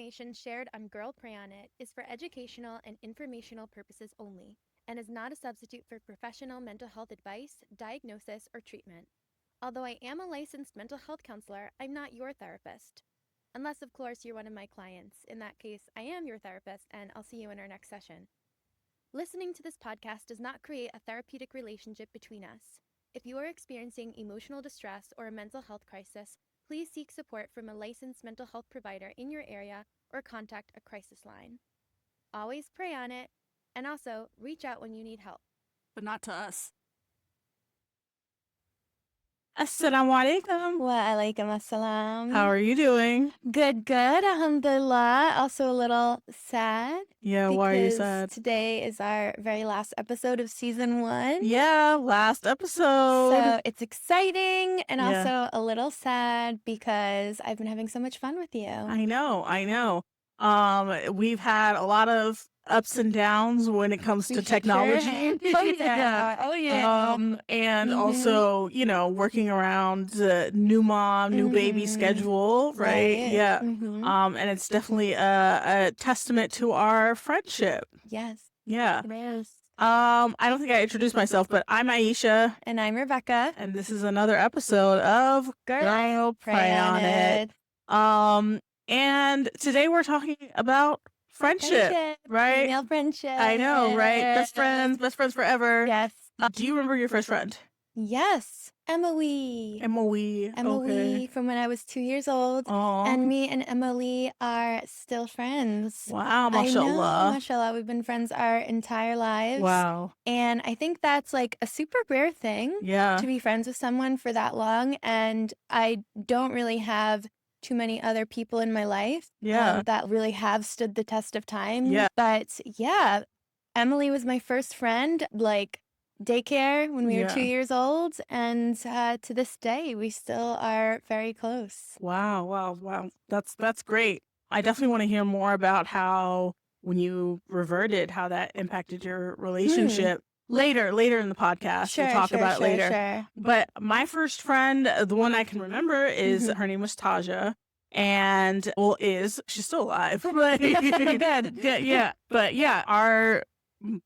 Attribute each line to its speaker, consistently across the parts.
Speaker 1: information shared on Girl Pray On It is for educational and informational purposes only and is not a substitute for professional mental health advice, diagnosis, or treatment. Although I am a licensed mental health counselor, I'm not your therapist. Unless, of course, you're one of my clients. In that case, I am your therapist, and I'll see you in our next session. Listening to this podcast does not create a therapeutic relationship between us. If you are experiencing emotional distress or a mental health crisis, please seek support from a licensed mental health provider in your area or contact a crisis line. Always pray on it, and also reach out when you need help.
Speaker 2: But not to us. Assalamu alaikum.
Speaker 1: Wa alaikum assalam.
Speaker 2: How are you doing?
Speaker 1: Good, alhamdulillah. Also a little sad.
Speaker 2: Yeah, why are you
Speaker 1: because
Speaker 2: sad?
Speaker 1: Today is our very last episode of season 1.
Speaker 2: Yeah, last episode.
Speaker 1: So it's exciting and
Speaker 2: Yeah.
Speaker 1: also a little sad because I've been having so much fun with you.
Speaker 2: I know. We've had a lot of ups and downs when it comes to technology.
Speaker 1: Oh yeah.
Speaker 2: And also, working around the new mom, new baby schedule, right? Yeah. And it's definitely a testament to our friendship.
Speaker 1: Yes.
Speaker 2: Yeah.
Speaker 1: It is.
Speaker 2: I don't think I introduced myself, but I'm Aisha.
Speaker 1: And I'm Rebecca.
Speaker 2: And this is another episode of
Speaker 1: Girl
Speaker 2: Pray on It. And today we're talking about friendship, right?
Speaker 1: Female friendship.
Speaker 2: I know, right? Best friends forever.
Speaker 1: Yes.
Speaker 2: Do you remember your first friend?
Speaker 1: Yes. Emily.
Speaker 2: Okay.
Speaker 1: From when I was 2 years old.
Speaker 2: Aww.
Speaker 1: And me and Emily are still friends.
Speaker 2: Wow, mashallah.
Speaker 1: Mashallah. We've been friends our entire lives.
Speaker 2: Wow.
Speaker 1: And I think that's like a super rare thing to be friends with someone for that long. And I don't really have too many other people in my life that really have stood the test of time.
Speaker 2: Yeah.
Speaker 1: But yeah, Emily was my first friend, like daycare when we were 2 years old. And to this day, we still are very close.
Speaker 2: Wow. That's great. I definitely want to hear more about how, when you reverted, how that impacted your relationship. Later in the podcast. We'll talk about it later.
Speaker 1: Sure.
Speaker 2: But my first friend, the one I can remember, is her name was Taja. And she's still alive. Yeah. But yeah, our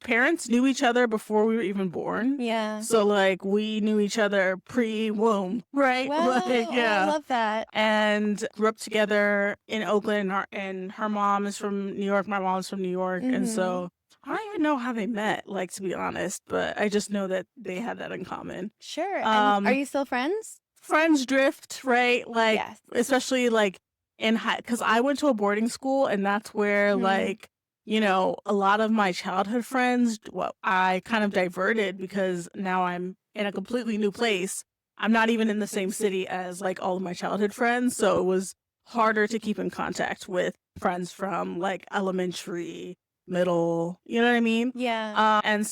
Speaker 2: parents knew each other before we were even born.
Speaker 1: Yeah.
Speaker 2: So like we knew each other pre-womb, right?
Speaker 1: Wow, I love that.
Speaker 2: And grew up together in Oakland, and her mom is from New York, my mom's from New York. And so I don't even know how they met, like, to be honest, but I just know that they had that in common.
Speaker 1: Sure. And are you still friends?
Speaker 2: Friends drift, right? Like, especially like because I went to a boarding school, and that's where like, a lot of my childhood friends, I kind of diverted because now I'm in a completely new place. I'm not even in the same city as like all of my childhood friends. So it was harder to keep in contact with friends from like elementary, middle, you know what I mean?
Speaker 1: Yeah.
Speaker 2: And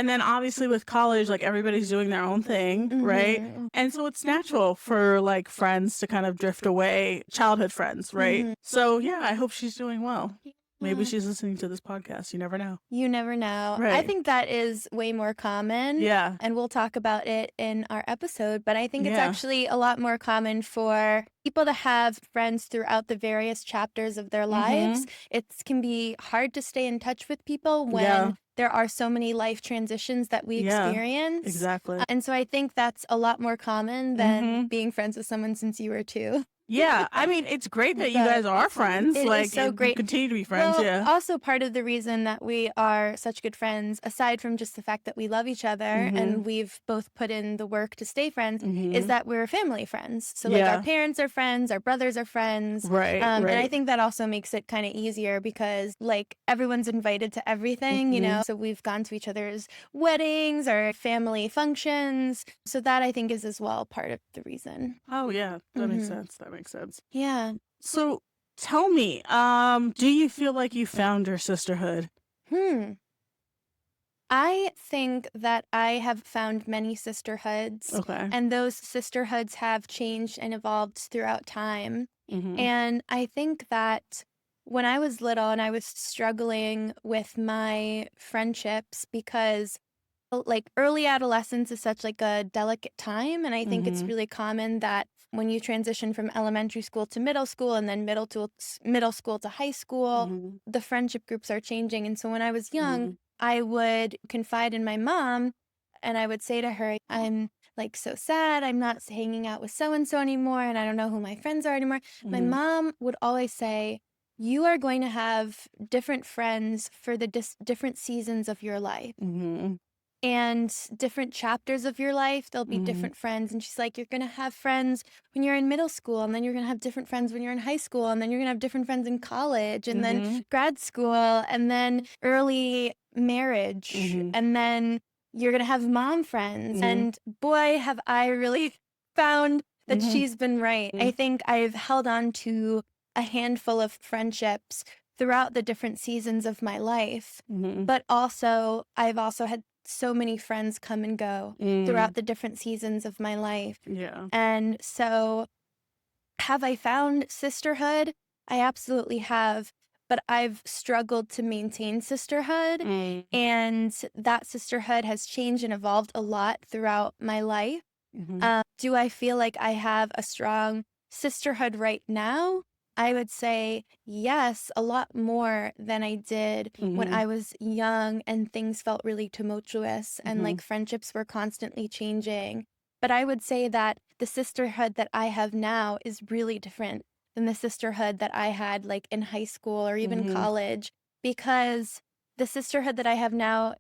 Speaker 2: then obviously with college, like everybody's doing their own thing, right? And so it's natural for like friends to kind of drift away, childhood friends, right? So yeah, I hope she's doing well. Maybe she's listening to this podcast. You never know.
Speaker 1: You never know.
Speaker 2: Right.
Speaker 1: I think that is way more common.
Speaker 2: Yeah.
Speaker 1: And we'll talk about it in our episode. But I think it's actually a lot more common for people to have friends throughout the various chapters of their lives. It can be hard to stay in touch with people when there are so many life transitions that we experience.
Speaker 2: Exactly.
Speaker 1: And so I think that's a lot more common than being friends with someone since you were 2.
Speaker 2: Yeah, I mean, it's great that you guys are friends.
Speaker 1: It
Speaker 2: like,
Speaker 1: is so great.
Speaker 2: Continue to be friends,
Speaker 1: Well, also part of the reason that we are such good friends, aside from just the fact that we love each other and we've both put in the work to stay friends, is that we're family friends. So like our parents are friends, our brothers are friends.
Speaker 2: Right,
Speaker 1: And I think that also makes it kind of easier because like everyone's invited to everything, So we've gone to each other's weddings or family functions. So that I think is as well part of the reason.
Speaker 2: Oh, yeah. That makes sense.
Speaker 1: Yeah.
Speaker 2: So tell me, do you feel like you found your sisterhood?
Speaker 1: I think that I have found many sisterhoods.
Speaker 2: Okay.
Speaker 1: And those sisterhoods have changed and evolved throughout time. And I think that when I was little and I was struggling with my friendships because Like, early adolescence is such, like, a delicate time, and I think it's really common that when you transition from elementary school to middle school and then middle school to high school, the friendship groups are changing, and so when I was young, I would confide in my mom, and I would say to her, "I'm, like, so sad, I'm not hanging out with so and so anymore, and I don't know who my friends are anymore." My mom would always say, "You are going to have different friends for the different seasons of your life." And different chapters of your life, there'll be different friends. And she's like, you're going to have friends when you're in middle school, and then you're going to have different friends when you're in high school, and then you're going to have different friends in college, and then grad school, and then early marriage, and then you're going to have mom friends. And boy, have I really found that she's been right. I think I've held on to a handful of friendships throughout the different seasons of my life, but also I've also had so many friends come and go throughout the different seasons of my life.
Speaker 2: Yeah.
Speaker 1: And so, have I found sisterhood? I absolutely have, but I've struggled to maintain sisterhood, and that sisterhood has changed and evolved a lot throughout my life. Do I feel like I have a strong sisterhood right now? I would say yes, a lot more than I did when I was young and things felt really tumultuous and like friendships were constantly changing. But I would say that the sisterhood that I have now is really different than the sisterhood that I had like in high school or even college, because the sisterhood that I have now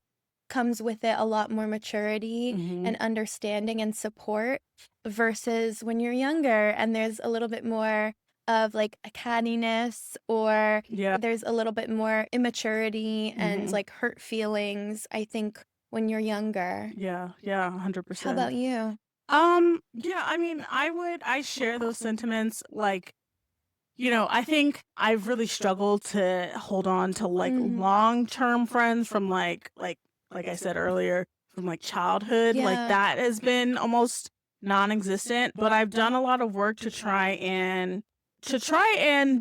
Speaker 1: comes with it a lot more maturity and understanding and support versus when you're younger and there's a little bit more of like a cattiness, or
Speaker 2: Yeah.
Speaker 1: there's a little bit more immaturity and like hurt feelings, I think, when you're younger.
Speaker 2: Yeah. Yeah.
Speaker 1: How
Speaker 2: 100%.
Speaker 1: about you?
Speaker 2: Yeah, I mean, I share those sentiments. Like, I think I've really struggled to hold on to like long-term friends from like I said earlier, from like childhood. Like
Speaker 1: Yeah.
Speaker 2: that has been almost non-existent, but I've done a lot of work to try and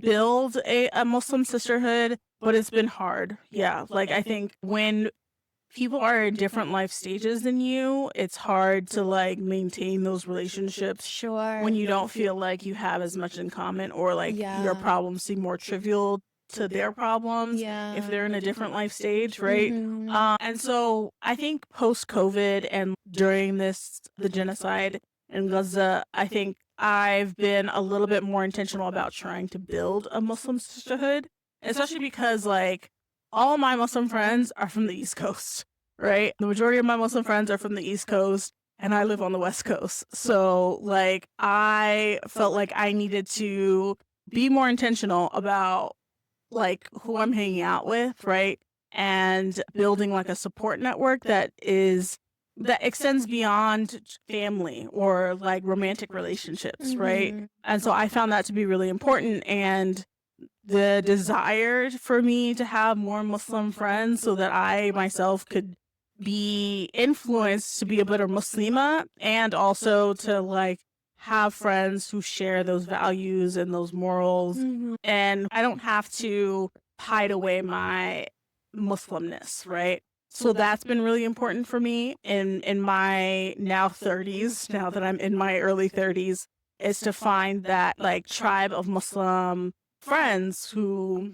Speaker 2: build a Muslim sisterhood, but it's been hard. Yeah, like I think when people are in different life stages than you, it's hard to like maintain those relationships
Speaker 1: Sure.
Speaker 2: when you don't feel like you have as much in common, or like your problems seem more trivial to their problems if they're in a different life stage, right? And so I think post COVID and during the genocide in Gaza, I think I've been a little bit more intentional about trying to build a Muslim sisterhood, especially because like all my Muslim friends are from the East Coast, right? The majority of my Muslim friends are from the East Coast, and I live on the West Coast. So, like, I felt like I needed to be more intentional about like who I'm hanging out with, right? And building like a support network that extends beyond family or like romantic relationships, right? And so I found that to be really important, and the desire for me to have more Muslim friends so that I myself could be influenced to be a better Muslima, and also to like have friends who share those values and those morals, and I don't have to hide away my Muslimness, right? So that's been really important for me in my now 30s, now that I'm in my early 30s, is to find that like tribe of Muslim friends who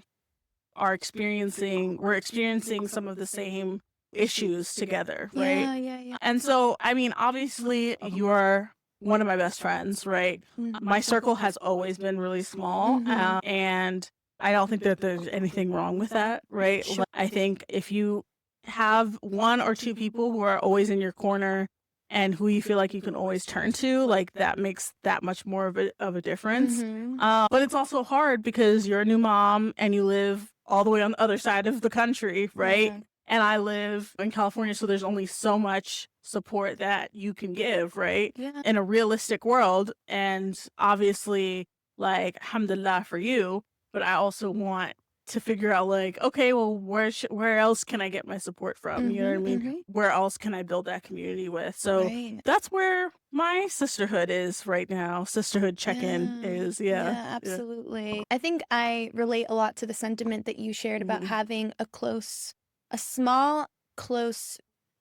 Speaker 2: we're experiencing some of the same issues together, right?
Speaker 1: Yeah.
Speaker 2: And so, I mean, obviously, you're one of my best friends, right? My circle has always been really small, and I don't think that there's anything wrong with that, right?
Speaker 1: Sure.
Speaker 2: Like, I think if you have one or two people who are always in your corner and who you feel like you can always turn to, like that makes that much more of a difference. But it's also hard because you're a new mom and you live all the way on the other side of the country, right?
Speaker 1: Yeah.
Speaker 2: And I live in California, so there's only so much support that you can give, right?
Speaker 1: Yeah.
Speaker 2: In a realistic world. And obviously, like, alhamdulillah for you, but I also want to figure out like, okay, well, where else can I get my support from? You know what I mean? Where else can I build that community with? So
Speaker 1: Right.
Speaker 2: that's where my sisterhood is right now. Sisterhood check-in is,
Speaker 1: Yeah,
Speaker 2: yeah.
Speaker 1: absolutely. I think I relate a lot to the sentiment that you shared about having a small, close,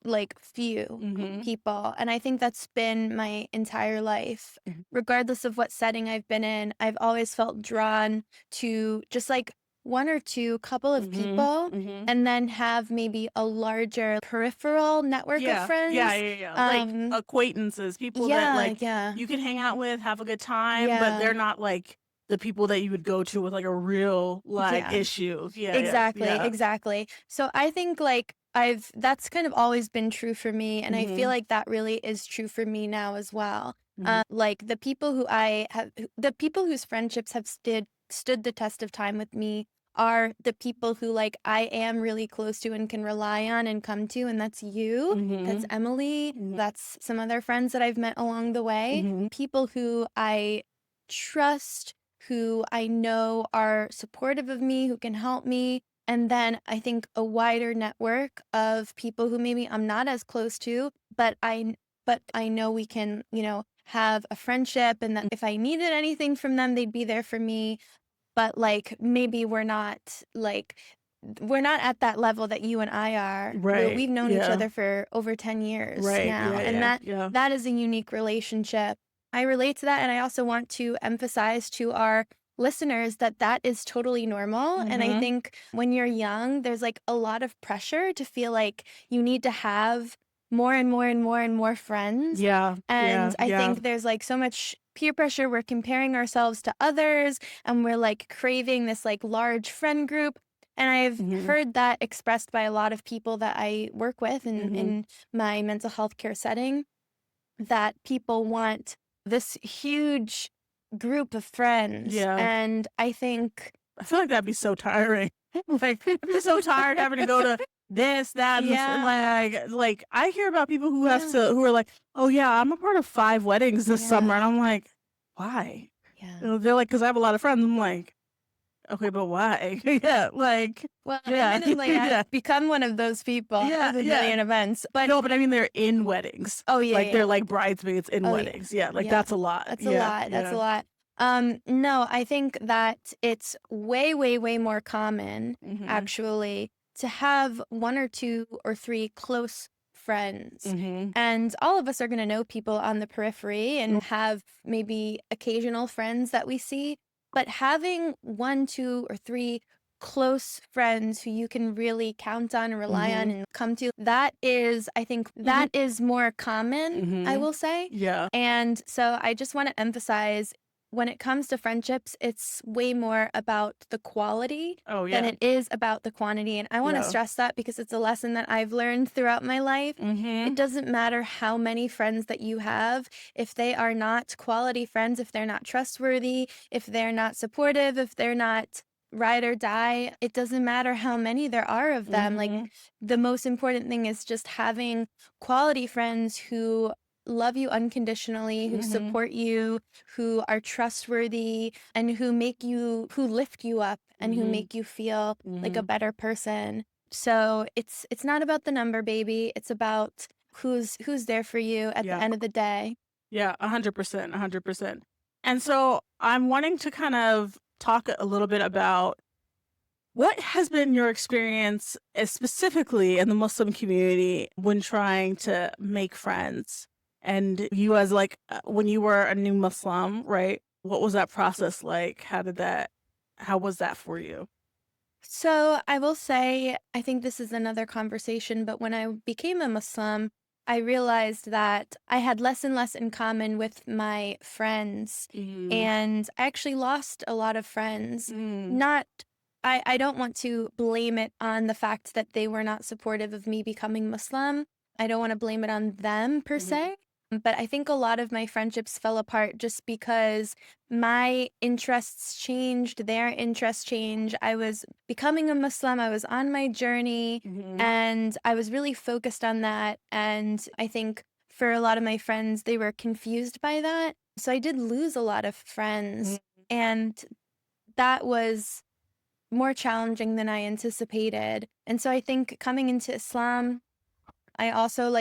Speaker 1: like few people. And I think that's been my entire life. Regardless of what setting I've been in, I've always felt drawn to just like one or two couple of people and then have maybe a larger peripheral network of friends.
Speaker 2: Like acquaintances, people that like
Speaker 1: yeah.
Speaker 2: you can hang out with, have a good time, but they're not like the people that you would go to with like a real like issue.
Speaker 1: Exactly. So I think like that's kind of always been true for me, and I feel like that really is true for me now as well. Like the people the people whose friendships have stood the test of time with me are the people who like I am really close to and can rely on and come to, and that's you, that's Emily, that's some other friends that I've met along the way, people who I trust, who I know are supportive of me, who can help me. And then I think a wider network of people who maybe I'm not as close to, but I know we can, have a friendship, and that if I needed anything from them, they'd be there for me. But like maybe we're not at that level that you and I are. We've known each other for over 10 years now. And that is a unique relationship. I relate to that, and I also want to emphasize to our listeners that that is totally normal. And I think when you're young, there's like a lot of pressure to feel like you need to have more and more and more and more friends. And I think there's like so much peer pressure. We're comparing ourselves to others, and we're like craving this like large friend group. And I've heard that expressed by a lot of people that I work with in my mental health care setting, that people want this huge group of friends. And I feel
Speaker 2: like that'd be so tiring. Like I'd be so tired having to go to this, that, and like I hear about people who who are like, oh yeah, I'm a part of 5 weddings this summer, and I'm like, why? They're like, because I have a lot of friends. I'm like, okay, but why?
Speaker 1: I've become one of those people. A million events, but
Speaker 2: no, but I mean they're in weddings. They're like bridesmaids in weddings. That's a lot.
Speaker 1: That's a lot. No, I think that it's way, way, way more common, actually, to have 1 or 2 or 3 close friends. And all of us are going to know people on the periphery and have maybe occasional friends that we see. But having 1, 2, or 3 close friends who you can really count on and rely on and come to, I think that is more common, I will say. And so I just want to emphasize, when it comes to friendships, it's way more about the quality than it is about the quantity. And I want to stress that because it's a lesson that I've learned throughout my life. It doesn't matter how many friends that you have. If they are not quality friends, if they're not trustworthy, if they're not supportive, if they're not ride or die, it doesn't matter how many there are of them. Like the most important thing is just having quality friends who love you unconditionally, who support you, who are trustworthy, and who lift you up and who make you feel like a better person. So it's not about the number, baby. It's about who's there for you at the end of the day.
Speaker 2: 100%, 100%. And so I'm wanting to kind of talk a little bit about what has been your experience specifically in the Muslim community when trying to make friends. And you as like, when you were a new Muslim, right? What was that process like? How was that for you?
Speaker 1: So I will say, I think this is another conversation, but when I became a Muslim, I realized that I had less and less in common with my friends. And I actually lost a lot of friends. I don't want to blame it on the fact that they were not supportive of me becoming Muslim. I don't want to blame it on them per se. But I think a lot of my friendships fell apart just because my interests changed, their interests changed. I was becoming a Muslim, I was on my journey, and I was really focused on that. And I think for a lot of my friends, they were confused by that. So I did lose a lot of friends, and that was more challenging than I anticipated. And so I think coming into Islam, I also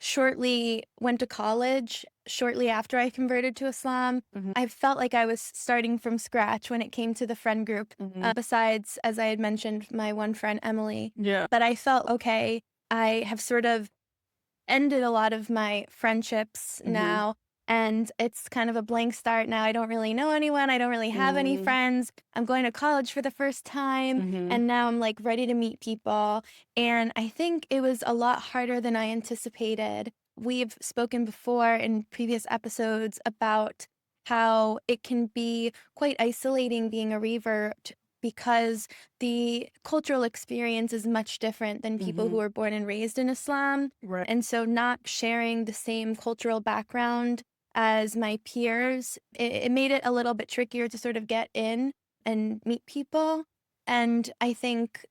Speaker 1: shortly went to college. Shortly after I converted to Islam, I felt like I was starting from scratch when it came to the friend group. Besides, as I had mentioned, my one friend, Emily. But I felt, okay, I have sort of ended a lot of my friendships now, and it's kind of a blank start now. I don't really know anyone. I don't really have any friends. I'm going to college for the first time, and now I'm like ready to meet people. And I think it was a lot harder than I anticipated. We've spoken before in previous episodes about how it can be quite isolating being a revert because the cultural experience is much different than people who are born and raised in Islam.
Speaker 2: Right.
Speaker 1: And so not sharing the same cultural background as my peers, it made it a little bit trickier to sort of get in and meet people. And I think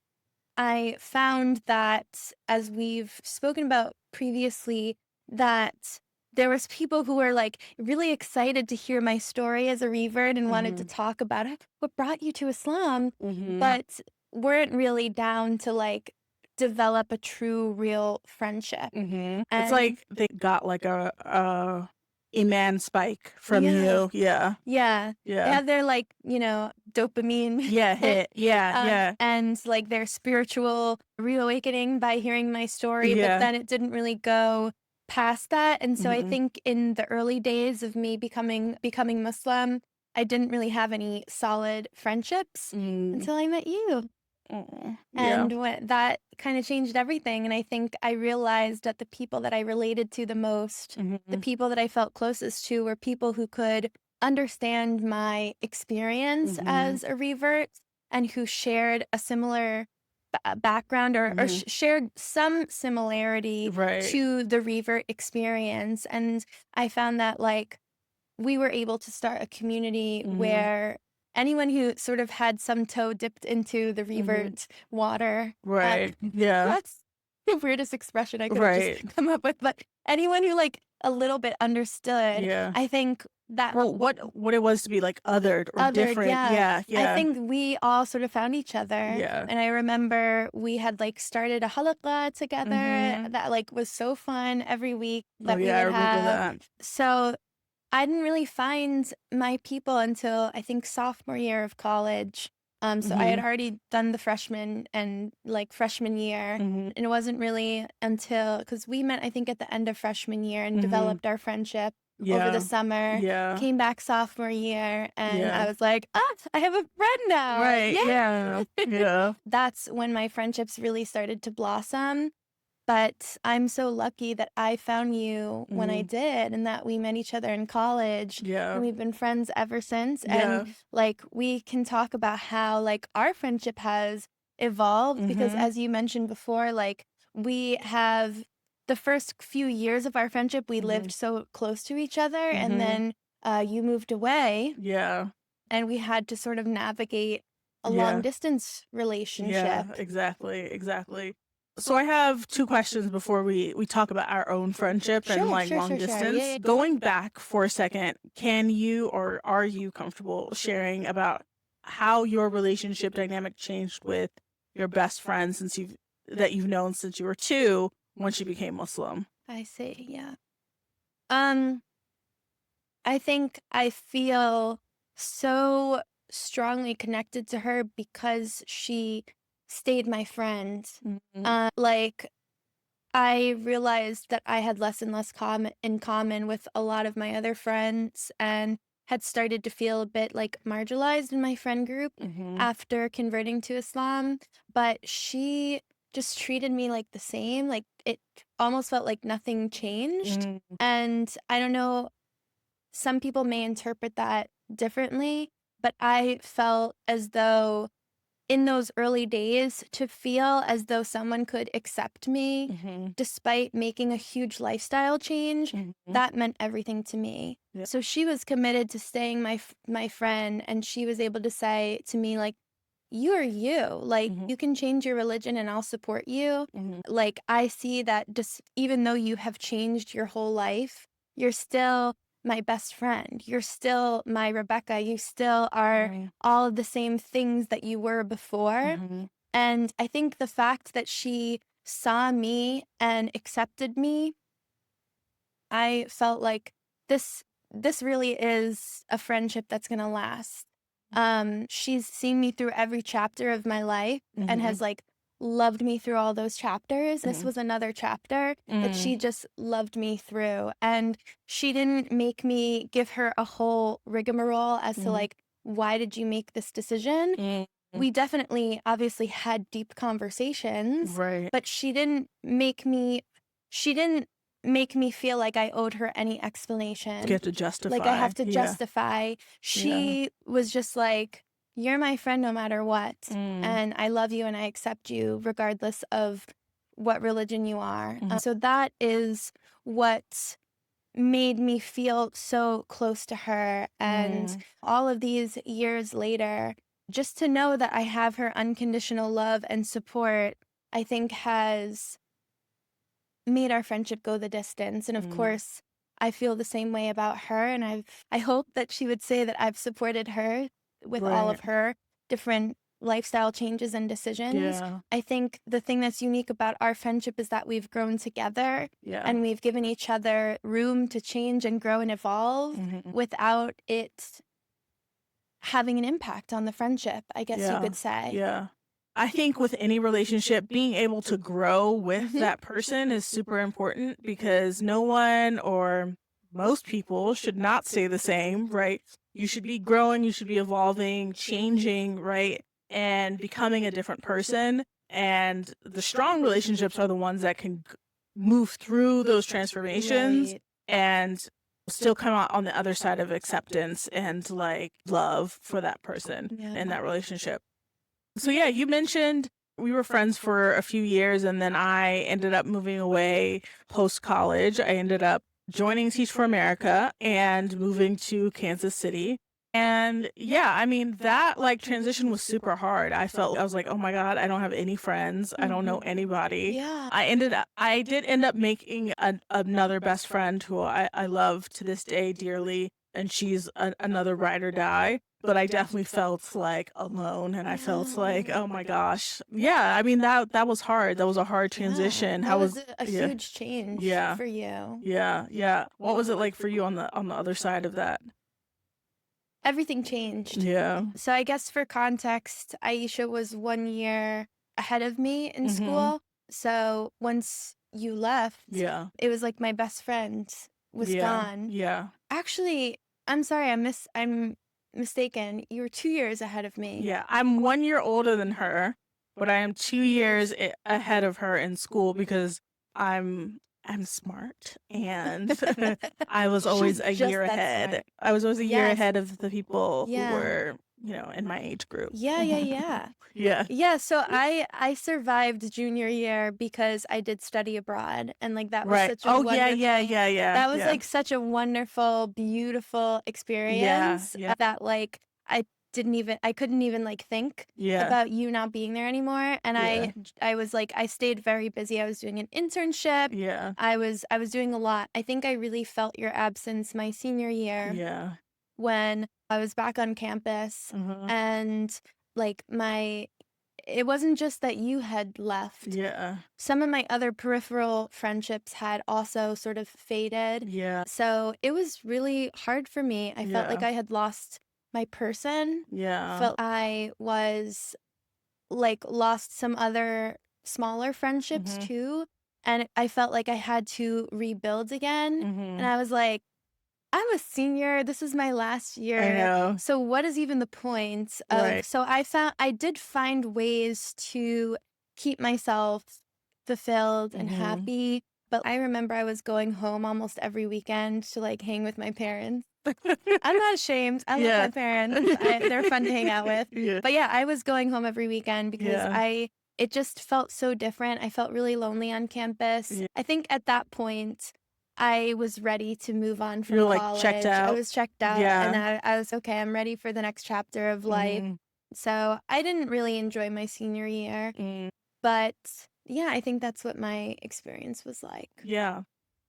Speaker 1: I found that, as we've spoken about previously, that there was people who were like really excited to hear my story as a revert and wanted to talk about it. What brought you to Islam, but weren't really down to like develop a true, real friendship.
Speaker 2: It's
Speaker 1: And
Speaker 2: like they got like a iman spike from you. Yeah.
Speaker 1: yeah, they
Speaker 2: Yeah.
Speaker 1: have their like, dopamine
Speaker 2: Yeah. Hit. Yeah. Yeah.
Speaker 1: and like their spiritual reawakening by hearing my story, but
Speaker 2: Yeah.
Speaker 1: then it didn't really go past that. And so I think in the early days of me becoming Muslim, I didn't really have any solid friendships until I met you.
Speaker 2: Yeah.
Speaker 1: And that kind of changed everything. And I think I realized that the people that I related to the most, the people that I felt closest to, were people who could understand my experience as a revert and who shared a similar background or shared some similarity
Speaker 2: Right.
Speaker 1: to the revert experience. And I found that like we were able to start a community where anyone who sort of had some toe dipped into the revert water.
Speaker 2: Right. Yeah.
Speaker 1: That's the weirdest expression I could have
Speaker 2: Right.
Speaker 1: just come up with. But anyone who like a little bit understood,
Speaker 2: Yeah.
Speaker 1: I think that
Speaker 2: Well, what it was to be like othered or
Speaker 1: othered,
Speaker 2: different.
Speaker 1: yeah.
Speaker 2: Yeah.
Speaker 1: I think we all sort of found each other.
Speaker 2: Yeah.
Speaker 1: And I remember we had like started a halaqah together that like was so fun every week that we
Speaker 2: I
Speaker 1: would
Speaker 2: remember
Speaker 1: have.
Speaker 2: that.
Speaker 1: So I didn't really find my people until I think sophomore year of college. So I had already done the freshman and like freshman year, and it wasn't really until because we met I think at the end of freshman year and developed our friendship over the summer.
Speaker 2: Yeah.
Speaker 1: Came back sophomore year, and
Speaker 2: Yeah.
Speaker 1: I was like, I have a friend now.
Speaker 2: Right.
Speaker 1: Yay!
Speaker 2: Yeah. Yeah.
Speaker 1: That's when my friendships really started to blossom. But I'm so lucky that I found you when I did and that we met each other in college.
Speaker 2: Yeah.
Speaker 1: And we've been friends ever since.
Speaker 2: Yeah.
Speaker 1: And like we can talk about how like our friendship has evolved because as you mentioned before, like we have the first few years of our friendship, we lived so close to each other. And then you moved away.
Speaker 2: Yeah.
Speaker 1: And we had to sort of navigate a
Speaker 2: Yeah.
Speaker 1: long distance relationship.
Speaker 2: Yeah. Exactly. So I have two questions before we talk about our own friendship and like long distance.
Speaker 1: Yeah.
Speaker 2: Going back for a second, can you or are you comfortable sharing about how your relationship dynamic changed with your best friend that you've known since you were 2 once you became Muslim?
Speaker 1: I see, yeah. I think I feel so strongly connected to her because she stayed my friend. Like I realized that I had less and less in common with a lot of my other friends and had started to feel a bit like marginalized in my friend group after converting to Islam. But she just treated me like the same. Like it almost felt like nothing changed. And I don't know, some people may interpret that differently, but I felt as though in those early days to feel as though someone could accept me despite making a huge lifestyle change, that meant everything to me.
Speaker 2: Yeah.
Speaker 1: So she was committed to staying my friend, and she was able to say to me like, you are you, like you can change your religion and I'll support you. Like I see that just even though you have changed your whole life, you're still my best friend. You're still my Rebecca. You still are all of the same things that you were before. And I think the fact that she saw me and accepted me, I felt like this really is a friendship that's going to last. She's seen me through every chapter of my life and has like loved me through all those chapters. This was another chapter that she just loved me through. And she didn't make me give her a whole rigmarole as to like, why did you make this decision? We definitely obviously had deep conversations,
Speaker 2: Right.
Speaker 1: but she didn't make me feel like I owed her any explanation.
Speaker 2: You have to justify.
Speaker 1: Like I have to
Speaker 2: Yeah.
Speaker 1: justify. She was just like, you're my friend no matter what. And I love you and I accept you regardless of what religion you are. So that is what made me feel so close to her. And all of these years later, just to know that I have her unconditional love and support, I think has made our friendship go the distance. And of course, I feel the same way about her. And I hope that she would say that I've supported her with all of her different lifestyle changes and decisions.
Speaker 2: Yeah.
Speaker 1: I think the thing that's unique about our friendship is that we've grown together and we've given each other room to change and grow and evolve without it having an impact on the friendship, I guess you could say.
Speaker 2: Yeah. I think with any relationship, being able to grow with that person is super important because no one or most people should not stay the same, right? You should be growing, you should be evolving, changing, right? And becoming a different person. And the strong relationships are the ones that can move through those transformations and still come out on the other side of acceptance and like love for that person and that relationship. So yeah, you mentioned we were friends for a few years and then I ended up moving away post college. I ended up joining Teach for America and moving to Kansas City. And yeah, I mean, that like transition was super hard. I was like, oh my God, I don't have any friends. I don't know anybody.
Speaker 1: Yeah.
Speaker 2: I did end up making another best friend who I love to this day dearly. And she's another ride or die. But I definitely felt like alone and I felt like, oh my gosh. Yeah, I mean, that was hard. That was a hard transition.
Speaker 1: That was a huge change for you.
Speaker 2: Yeah. What was it like for you on the other side of that?
Speaker 1: Everything changed.
Speaker 2: Yeah.
Speaker 1: So I guess for context, Aisha was 1 year ahead of me in school. So once you left, it was like my best friend was gone.
Speaker 2: Yeah.
Speaker 1: Actually, I'm sorry, I'm mistaken. You were 2 years ahead of me.
Speaker 2: Yeah, I'm 1 year older than her, but I am 2 years ahead of her in school because I'm smart and I was always a year ahead.
Speaker 1: Smart.
Speaker 2: I was always a year
Speaker 1: Yes.
Speaker 2: ahead of the people who
Speaker 1: Yeah.
Speaker 2: were, in my age group.
Speaker 1: Yeah.
Speaker 2: Yeah.
Speaker 1: So I survived junior year because I did study abroad, and like that was
Speaker 2: Right.
Speaker 1: such a
Speaker 2: Oh,
Speaker 1: wonderful,
Speaker 2: yeah.
Speaker 1: that was like such a wonderful, beautiful experience
Speaker 2: Yeah.
Speaker 1: that like I couldn't even like think
Speaker 2: Yeah.
Speaker 1: about you not being there anymore. And I was like, I stayed very busy. I was doing an internship.
Speaker 2: Yeah.
Speaker 1: I was doing a lot. I think I really felt your absence my senior year
Speaker 2: Yeah.
Speaker 1: when I was back on campus. And like it wasn't just that you had left.
Speaker 2: Yeah.
Speaker 1: Some of my other peripheral friendships had also sort of faded.
Speaker 2: Yeah.
Speaker 1: So it was really hard for me. I felt like
Speaker 2: Yeah.
Speaker 1: I had lost my person.
Speaker 2: Yeah.
Speaker 1: Felt I was like lost some other smaller friendships too. And I felt like I had to rebuild again. And I was like, I'm a senior. This is my last year.
Speaker 2: I know.
Speaker 1: So what is even the point of
Speaker 2: Right.
Speaker 1: So I did find ways to keep myself fulfilled and happy. But I remember I was going home almost every weekend to like hang with my parents. I'm not ashamed. I love my parents. They're fun to hang out with.
Speaker 2: Yeah.
Speaker 1: But yeah, I was going home every weekend because
Speaker 2: Yeah.
Speaker 1: it just felt so different. I felt really lonely on campus.
Speaker 2: Yeah.
Speaker 1: I think at that point I was ready to move on from
Speaker 2: You're like
Speaker 1: college.
Speaker 2: checked
Speaker 1: I
Speaker 2: out.
Speaker 1: was checked out,
Speaker 2: Yeah.
Speaker 1: and I was okay. I'm ready for the next chapter of life.
Speaker 2: Mhm.
Speaker 1: So I didn't really enjoy my senior year, but yeah, I think that's what my experience was like.
Speaker 2: Yeah.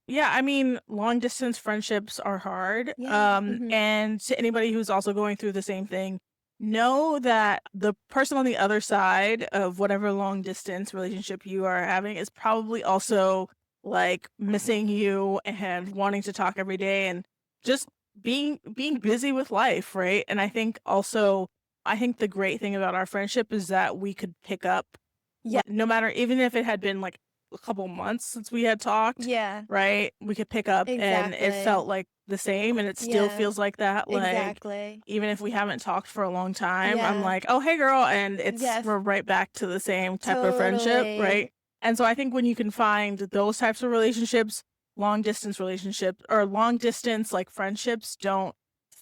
Speaker 2: Yeah, I mean, long distance friendships are hard.
Speaker 1: Yeah.
Speaker 2: And to anybody who's also going through the same thing, know that the person on the other side of whatever long distance relationship you are having is probably also like missing you and wanting to talk every day and just being busy with life, right? And I think the great thing about our friendship is that we could pick up Yeah. No matter, even if it had been like a couple months since we had talked,
Speaker 1: Yeah.
Speaker 2: right? We could pick up and it
Speaker 1: Exactly.
Speaker 2: felt like the same, and it still
Speaker 1: Yeah.
Speaker 2: feels like that. Like,
Speaker 1: Exactly.
Speaker 2: even if we haven't talked for a long time, I'm
Speaker 1: Yeah.
Speaker 2: like, oh, hey, girl. And
Speaker 1: Yes.
Speaker 2: we're right back to the same type of friendship,
Speaker 1: Totally.
Speaker 2: right? And so I think when you can find those types of relationships, long distance relationships or long distance like friendships don't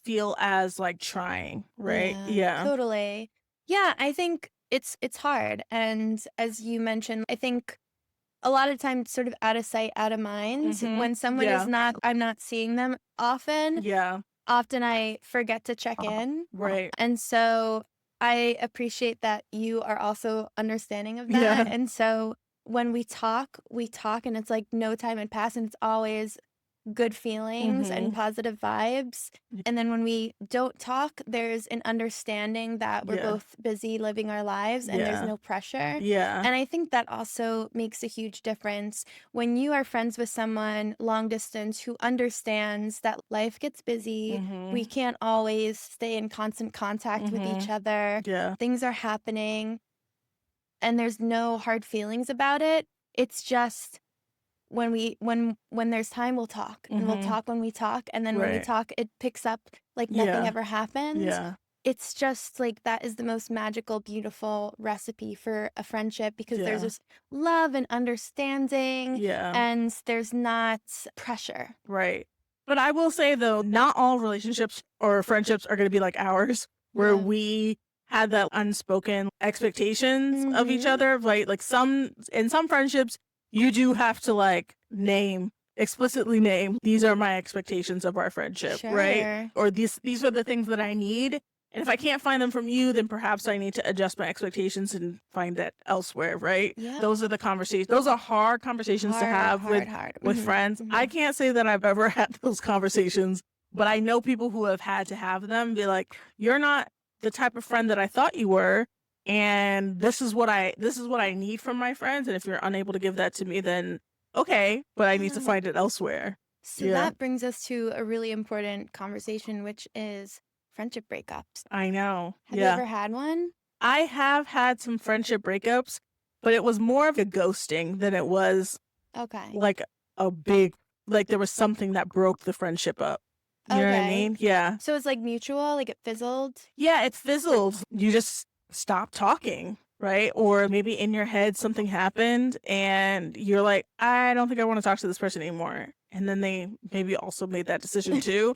Speaker 2: feel as like trying, right? Yeah.
Speaker 1: Totally. Yeah, I think it's hard. And as you mentioned, I think a lot of times sort of out of sight, out of mind. When someone is
Speaker 2: Yeah.
Speaker 1: I'm not seeing them often.
Speaker 2: Yeah.
Speaker 1: Often I forget to check in.
Speaker 2: Right.
Speaker 1: And so I appreciate that you are also understanding of that.
Speaker 2: Yeah.
Speaker 1: And so when we talk, and it's like no time had passed and it's always good feelings and positive vibes. And then when we don't talk, there's an understanding that we're
Speaker 2: Yeah.
Speaker 1: both busy living our lives and there's
Speaker 2: Yeah.
Speaker 1: no pressure.
Speaker 2: Yeah.
Speaker 1: And I think that also makes a huge difference when you are friends with someone long distance who understands that life gets busy. We can't always stay in constant contact with each other.
Speaker 2: Yeah.
Speaker 1: Things are happening and there's no hard feelings about it. It's just when there's time, we'll talk and we'll talk when we talk. And then when we
Speaker 2: Right.
Speaker 1: talk, it picks up like nothing
Speaker 2: Yeah.
Speaker 1: ever happened.
Speaker 2: Yeah.
Speaker 1: It's just like that is the most magical, beautiful recipe for a friendship because there's
Speaker 2: Yeah.
Speaker 1: this love and understanding
Speaker 2: Yeah.
Speaker 1: and there's not pressure.
Speaker 2: Right. But I will say though, not all relationships or friendships are going to be like ours, where
Speaker 1: Yeah.
Speaker 2: we had that unspoken expectations of each
Speaker 1: Mhm.
Speaker 2: other. Right. Like in some friendships, you do have to like explicitly name, these are my expectations of our friendship, right?
Speaker 1: Sure.
Speaker 2: Or these are the things that I need. And if I can't find them from you, then perhaps I need to adjust my expectations and find that elsewhere, right?
Speaker 1: Yeah.
Speaker 2: Those are the conversations. Those are hard conversations to have with friends. I can't say that I've ever had those conversations, but I know people who have had to have them be like, you're not the type of friend that I thought you were, and this is what I need from my friends, and if you're unable to give that to me, then okay, but I need to find it elsewhere.
Speaker 1: So that brings us to a really important conversation, which is friendship breakups.
Speaker 2: I know.
Speaker 1: Have you ever had one?
Speaker 2: I have had some friendship breakups, but it was more of a ghosting than it was like a big, like there was something that broke the friendship up. You know what I mean? Yeah.
Speaker 1: So it's like mutual, like it fizzled?
Speaker 2: Yeah, it fizzled. You just stop talking, right? Or maybe in your head something happened and you're like, I don't think I want to talk to this person anymore. And then they maybe also made that decision too.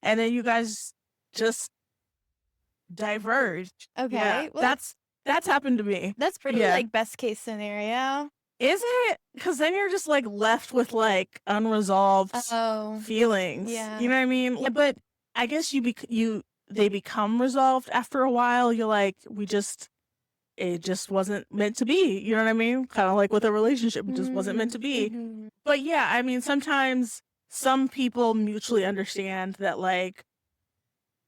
Speaker 2: And then you guys just diverged.
Speaker 1: Okay.
Speaker 2: Yeah,
Speaker 1: Well,
Speaker 2: that's happened to me.
Speaker 1: that's pretty
Speaker 2: Yeah.
Speaker 1: like best case scenario.
Speaker 2: Is it? Because then you're just like left with like unresolved feelings.
Speaker 1: Yeah.
Speaker 2: You know what I mean? Yeah, but I guess they become resolved after a while. You're like, it just wasn't meant to be. You know what I mean? Kind of like with a relationship, it just wasn't meant to be. But yeah, I mean, sometimes some people mutually understand that like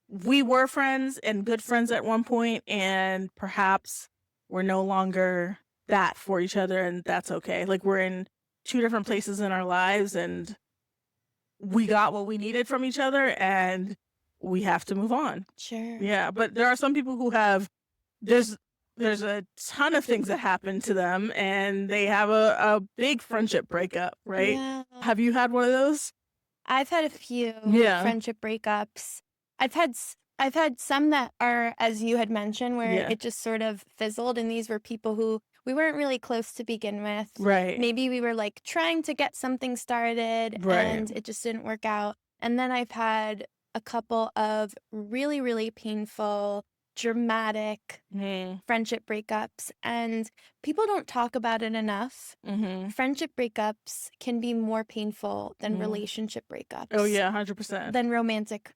Speaker 2: we were friends and good friends at one point, and perhaps we're no longer that for each other, and that's okay. Like we're in two different places in our lives and we got what we needed from each other and we have to move on.
Speaker 1: Sure.
Speaker 2: Yeah, but there are some people who have there's a ton of things that happen to them and they have a big friendship breakup, right?
Speaker 1: Yeah.
Speaker 2: Have you had one of those?
Speaker 1: I've had a few
Speaker 2: Yeah.
Speaker 1: friendship breakups. I've had some that are, as you had mentioned, where
Speaker 2: Yeah.
Speaker 1: it just sort of fizzled, and these were people who we weren't really close to begin with.
Speaker 2: Right.
Speaker 1: Maybe we were like trying to get something started,
Speaker 2: Right.
Speaker 1: and it just didn't work out. And then I've had a couple of really, really painful, dramatic friendship breakups, and people don't talk about it enough. Friendship breakups can be more painful than relationship breakups.
Speaker 2: Oh yeah, 100%.
Speaker 1: Than romantic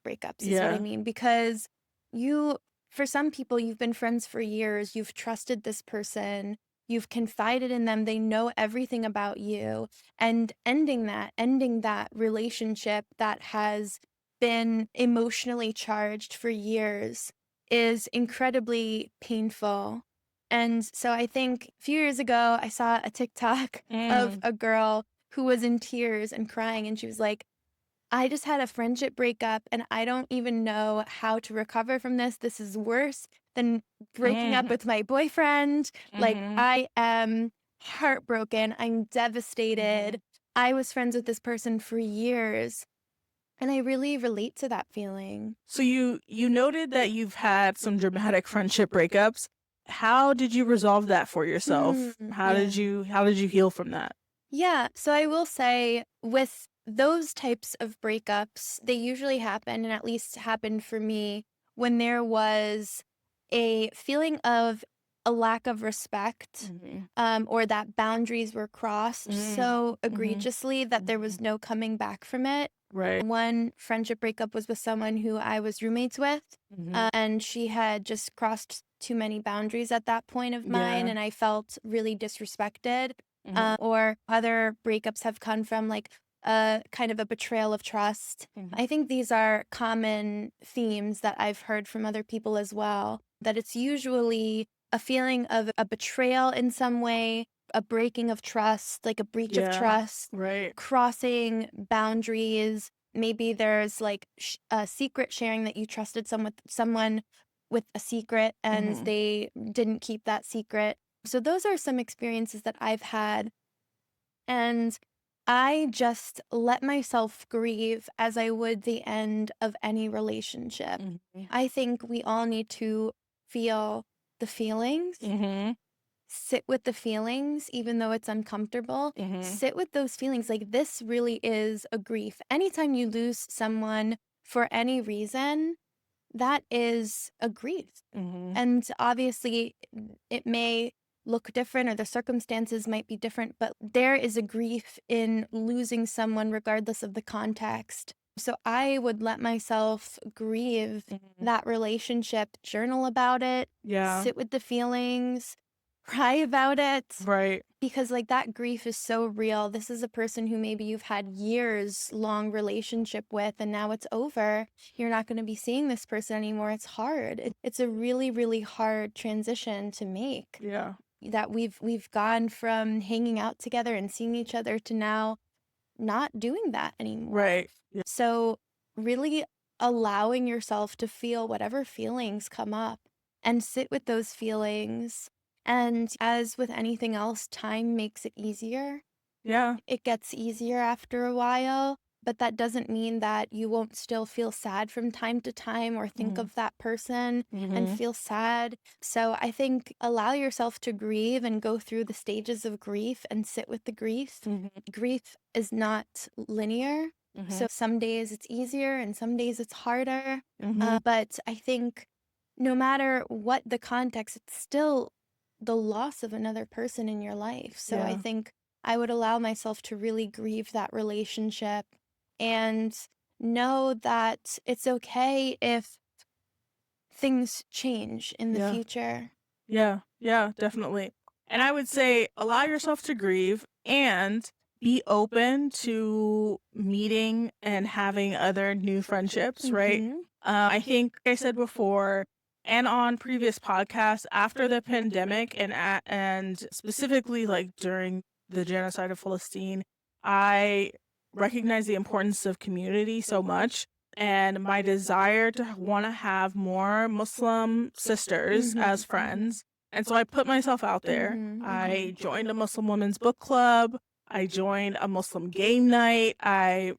Speaker 1: breakups is what I mean, because for some people, you've been friends for years, you've trusted this person, you've confided in them, they know everything about you, and ending that relationship that has been emotionally charged for years is incredibly painful. And so I think a few years ago, I saw a TikTok of a girl who was in tears and crying, and she was like, I just had a friendship breakup and I don't even know how to recover from this. This is worse than breaking up with my boyfriend. Like, I am heartbroken. I'm devastated. I was friends with this person for years. And I really relate to that feeling.
Speaker 2: So you noted that you've had some dramatic friendship breakups. How did you resolve that for yourself? How did you heal from that?
Speaker 1: Yeah, so I will say with those types of breakups, they usually happen, and at least happened for me, when there was a feeling of a lack of respect, or that boundaries were crossed so egregiously that there was no coming back from it.
Speaker 2: Right.
Speaker 1: One friendship breakup was with someone who I was roommates with, and she had just crossed too many boundaries at that point of mine,
Speaker 2: Yeah.
Speaker 1: and I felt really disrespected. Or other breakups have come from like a kind of a betrayal of trust. I think these are common themes that I've heard from other people as well, that it's usually a feeling of a betrayal in some way, a breaking of trust, like a breach of trust,
Speaker 2: Right.
Speaker 1: crossing boundaries. Maybe there's like a secret sharing that you trusted someone with a secret and they didn't keep that secret. So those are some experiences that I've had. And I just let myself grieve as I would the end of any relationship. I think we all need to feel the feelings, sit with the feelings, even though it's uncomfortable. Sit with those feelings. Like, this really is a grief. Anytime you lose someone for any reason, that is a grief. And obviously, it may look different or the circumstances might be different, but there is a grief in losing someone regardless of the context. So I would let myself grieve that relationship, journal about it,
Speaker 2: Yeah.
Speaker 1: sit with the feelings, cry about it.
Speaker 2: Right.
Speaker 1: Because like that grief is so real. This is a person who maybe you've had years long relationship with and now it's over. You're not going to be seeing this person anymore. It's hard. It's a really, really hard transition to make.
Speaker 2: Yeah.
Speaker 1: That we've gone from hanging out together and seeing each other to now not doing that anymore.
Speaker 2: Right. Yeah.
Speaker 1: So really allowing yourself to feel whatever feelings come up and sit with those feelings. And as with anything else, time makes it easier.
Speaker 2: Yeah.
Speaker 1: It gets easier after a while, but that doesn't mean that you won't still feel sad from time to time or think of that person and feel sad. So I think allow yourself to grieve and go through the stages of grief and sit with the grief. Grief is not linear. So some days it's easier and some days it's harder. But I think no matter what the context, it's still the loss of another person in your life. So I think I would allow myself to really grieve that relationship and know that it's okay if things change in the future.
Speaker 2: Yeah, definitely. And I would say allow yourself to grieve and be open to meeting and having other new friendships, right? I think I said before and on previous podcasts, after the pandemic and specifically like during the genocide of Palestine, I recognize the importance of community so much and my desire to want to have more Muslim sisters as friends. And so I put myself out there. I joined a Muslim women's book club. I joined a Muslim game night. I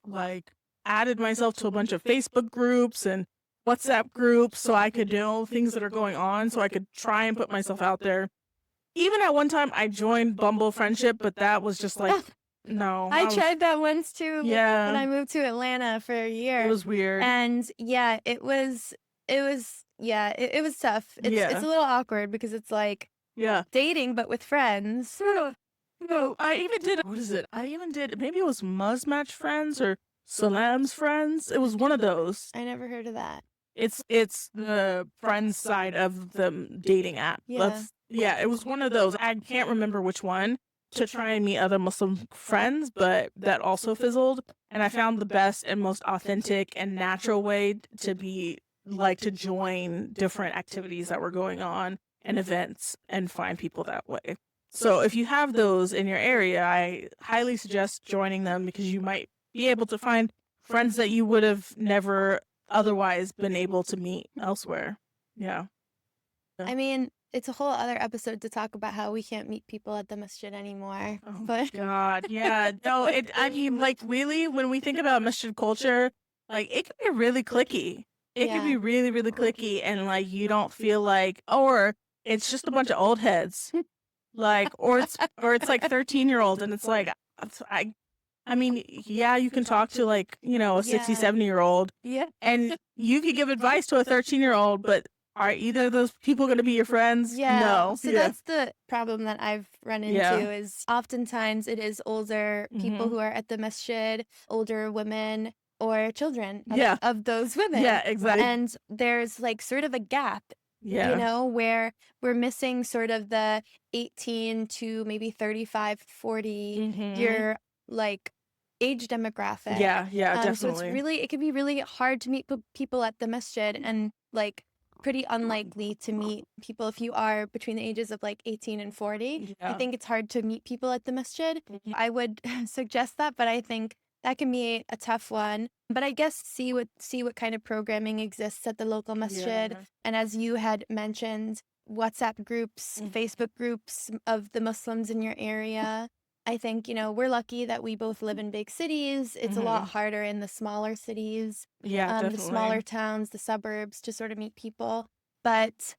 Speaker 2: added myself to a bunch of Facebook groups and WhatsApp groups so I could know things that are going on, so I could try and put myself out there. Even at one time I joined Bumble Friendship, but that was just like, no.
Speaker 1: I tried that once too when I
Speaker 2: Yeah.
Speaker 1: moved to Atlanta for a year.
Speaker 2: It was weird.
Speaker 1: And yeah, it was tough. It's a little awkward because it's like dating but with friends.
Speaker 2: No, I even did, what is it? I even did, maybe it was Muzzmatch Friends or Salam's Friends. It was one of those.
Speaker 1: I never heard of that.
Speaker 2: It's the friends side of the dating app.
Speaker 1: Yeah.
Speaker 2: It was one of those. I can't remember which one, to try and meet other Muslim friends, but that also fizzled. And I found the best and most authentic and natural way to be to join different activities that were going on and events and find people that way. So if you have those in your area, I highly suggest joining them because you might be able to find friends that you would have never otherwise been able to meet elsewhere. Yeah.
Speaker 1: I mean, it's a whole other episode to talk about how we can't meet people at the masjid anymore.
Speaker 2: Oh
Speaker 1: But
Speaker 2: God, yeah. No, I mean, like, really, when we think about masjid culture, like, it can be really cliquey. It can be
Speaker 1: yeah,
Speaker 2: really, really cliquey, and like, you don't feel like, or it's just a bunch of old heads, like, or it's like 13-year-old, and it's like, I mean, yeah, you can talk to like, a 60,
Speaker 1: yeah,
Speaker 2: 70-year-old,
Speaker 1: yeah.
Speaker 2: and you could give advice to a 13-year-old, but are either of those people going to be your friends?
Speaker 1: Yeah.
Speaker 2: No.
Speaker 1: So
Speaker 2: Yeah.
Speaker 1: that's the problem that I've run into
Speaker 2: Yeah.
Speaker 1: is oftentimes it is older people
Speaker 2: Mhm.
Speaker 1: who are at the masjid, older women or children
Speaker 2: Yeah.
Speaker 1: of those women.
Speaker 2: Yeah, exactly.
Speaker 1: And there's like sort of a gap,
Speaker 2: Yeah.
Speaker 1: where we're missing sort of the 18 to maybe 35, 40
Speaker 2: Mhm.
Speaker 1: year like age demographic.
Speaker 2: Yeah, yeah,
Speaker 1: So it's
Speaker 2: definitely.
Speaker 1: it can be really hard to meet people at the masjid and like pretty unlikely to meet people if you are between the ages of like 18 and 40. I
Speaker 2: Yeah.
Speaker 1: think it's hard to meet people at the masjid.
Speaker 2: Mhm.
Speaker 1: I would suggest that, but I think that can be a tough one. But I guess see what kind of programming exists at the local masjid.
Speaker 2: Yeah.
Speaker 1: And as you had mentioned, WhatsApp groups, Facebook groups of the Muslims in your area. I think, we're lucky that we both live in big cities. It's a lot harder in the smaller cities,
Speaker 2: Yeah,
Speaker 1: the smaller
Speaker 2: definitely.
Speaker 1: towns, the suburbs to sort of meet people. But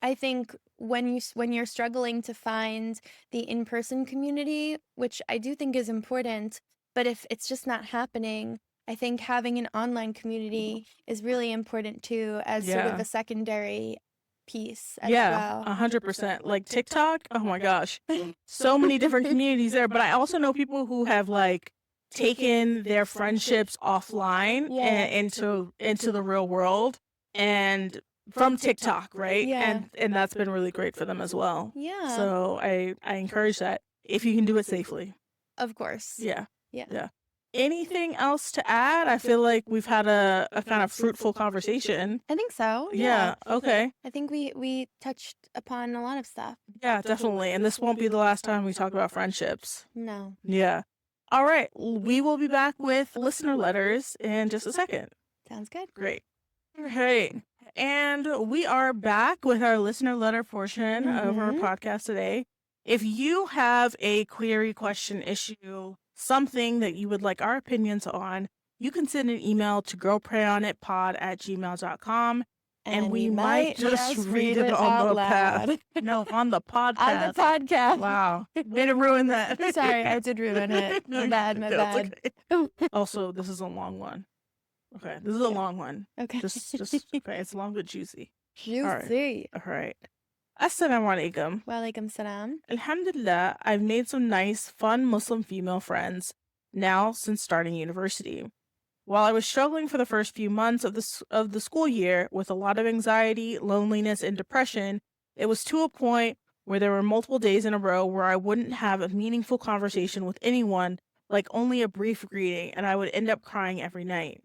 Speaker 1: I think when you're struggling to find the in-person community, which I do think is important, but if it's just not happening, I think having an online community is really important too as sort of
Speaker 2: Yeah.
Speaker 1: a secondary piece as
Speaker 2: Yeah,
Speaker 1: well.
Speaker 2: 100%. Like TikTok, oh my gosh, so many different communities there. But I also know people who have like taken their friendships offline
Speaker 1: Yeah.
Speaker 2: and into the real world, and from TikTok, right?
Speaker 1: Yeah.
Speaker 2: And that's been really great for them as well.
Speaker 1: Yeah.
Speaker 2: So I encourage that if you can do it safely.
Speaker 1: Of course.
Speaker 2: Yeah.
Speaker 1: Yeah.
Speaker 2: Yeah. Anything else to add? I feel like we've had a kind of fruitful conversation.
Speaker 1: I think so.
Speaker 2: Yeah. Okay.
Speaker 1: I think we touched upon a lot of stuff.
Speaker 2: Yeah, definitely. And this won't be the last time we talk about friendships.
Speaker 1: No.
Speaker 2: Yeah. All right. We will be back with listener letters in just a second.
Speaker 1: Sounds good.
Speaker 2: Great. All right. And we are back with our listener letter portion of our podcast today. If you have a query, question, issue, something that you would like our opinions on, you can send an email to girlprayonitpod@gmail.com. And we might just read it on the pod. No, on the podcast.
Speaker 1: On the podcast.
Speaker 2: Wow. Way to ruin that.
Speaker 1: Sorry, I did ruin it. My bad, my bad.
Speaker 2: Okay. Also, this is a long one. Okay, this is a long one.
Speaker 1: Okay.
Speaker 2: Just okay, it's long but juicy.
Speaker 1: Juicy.
Speaker 2: All right. Assalamu alaikum.
Speaker 1: Walaikum salam.
Speaker 2: Alhamdulillah, I've made some nice, fun Muslim female friends now since starting university. While I was struggling for the first few months of the school year with a lot of anxiety, loneliness, and depression, it was to a point where there were multiple days in a row where I wouldn't have a meaningful conversation with anyone, like only a brief greeting, and I would end up crying every night.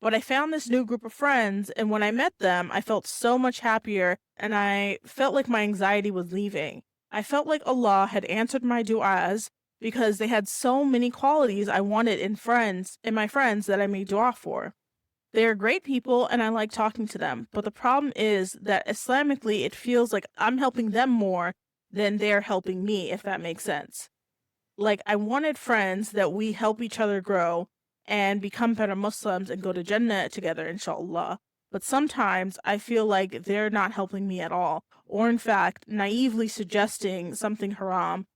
Speaker 2: But I found this new group of friends, and when I met them, I felt so much happier, and I felt like my anxiety was leaving. I felt like Allah had answered my du'as because they had so many qualities I wanted in my friends that I made dua for. They are great people, and I like talking to them, but the problem is that Islamically, it feels like I'm helping them more than they're helping me, if that makes sense. Like, I wanted friends that we help each other grow and become better Muslims and go to Jannah together, inshallah. But sometimes I feel like they're not helping me at all, or in fact, naively suggesting something haram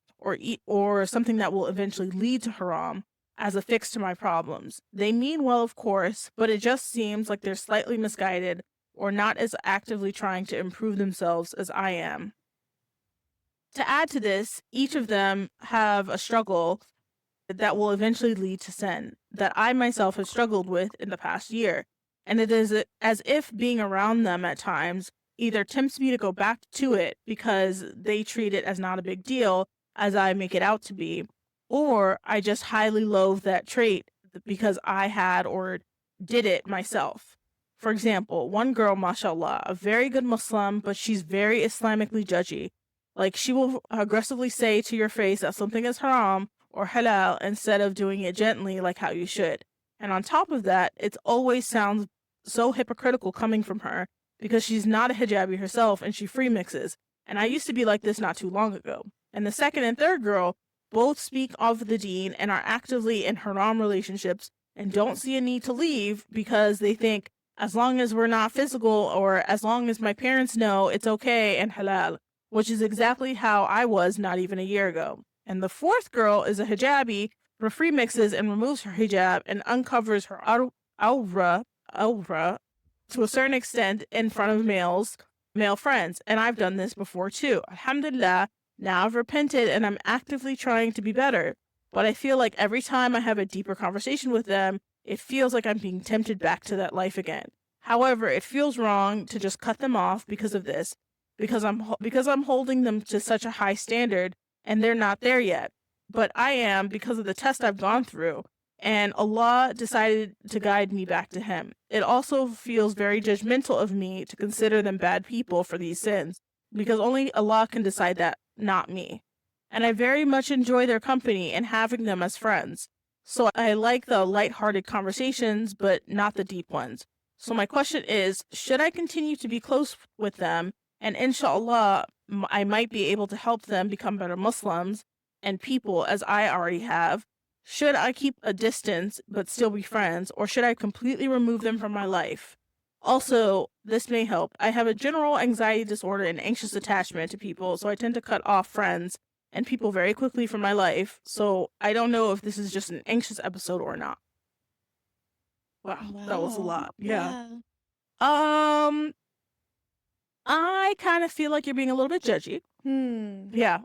Speaker 2: or something that will eventually lead to haram as a fix to my problems. They mean well, of course, but it just seems like they're slightly misguided or not as actively trying to improve themselves as I am. To add to this, each of them have a struggle that will eventually lead to sin that I myself have struggled with in the past year. And it is as if being around them at times either tempts me to go back to it because they treat it as not a big deal as I make it out to be, or I just highly loathe that trait because I had or did it myself. For example, one girl, mashallah, a very good Muslim, but she's very Islamically judgy. Like, she will aggressively say to your face that something is haram or halal instead of doing it gently like how you should. And on top of that, it always sounds so hypocritical coming from her because she's not a hijabi herself and she free mixes. And I used to be like this not too long ago. And the second and third girl both speak of the deen and are actively in haram relationships and don't see a need to leave because they think as long as we're not physical or as long as my parents know it's okay and halal, which is exactly how I was not even a year ago. And the fourth girl is a hijabi but free mixes and removes her hijab and uncovers her aura to a certain extent in front of male friends. And I've done this before too. Alhamdulillah, now I've repented and I'm actively trying to be better. But I feel like every time I have a deeper conversation with them, it feels like I'm being tempted back to that life again. However, it feels wrong to just cut them off because of this, because I'm holding them to such a high standard and they're not there yet. But I am because of the test I've gone through, and Allah decided to guide me back to Him. It also feels very judgmental of me to consider them bad people for these sins, because only Allah can decide that, not me. And I very much enjoy their company and having them as friends. So I like the lighthearted conversations, but not the deep ones. So my question is, should I continue to be close with them? And inshallah, I might be able to help them become better Muslims and people as I already have. Should I keep a distance but still be friends, or should I completely remove them from my life? Also, this may help. I have a general anxiety disorder and anxious attachment to people, so I tend to cut off friends and people very quickly from my life. So I don't know if this is just an anxious episode or not. Wow. That was a lot. Yeah. I kind of feel like you're being a little bit judgy. Yeah.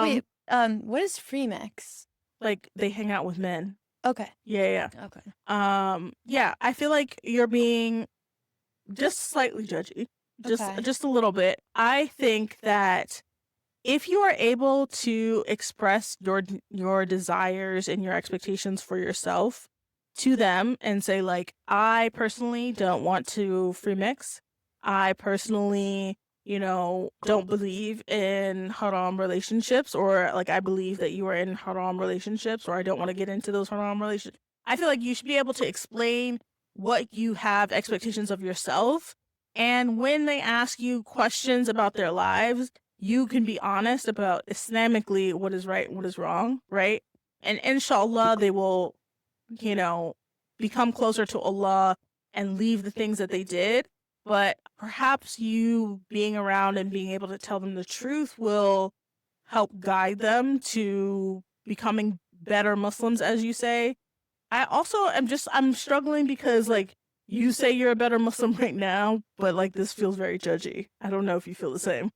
Speaker 3: Wait, what is free mix?
Speaker 2: Like they hang out with men.
Speaker 3: Okay.
Speaker 2: Yeah.
Speaker 3: Okay.
Speaker 2: Yeah, I feel like you're being just slightly judgy. Just a little bit. I think that if you are able to express your desires and your expectations for yourself to them and say like, I personally don't want to free mix. I personally, don't believe in haram relationships, or like I believe that you are in haram relationships, or I don't want to get into those haram relationships. I feel like you should be able to explain what you have expectations of yourself. And when they ask you questions about their lives, you can be honest about Islamically what is right and what is wrong, right? And inshallah, they will, become closer to Allah and leave the things that they did. But perhaps you being around and being able to tell them the truth will help guide them to becoming better Muslims, as you say. I also I'm struggling because like you say you're a better Muslim right now, but like this feels very judgy. I don't know if you feel the same.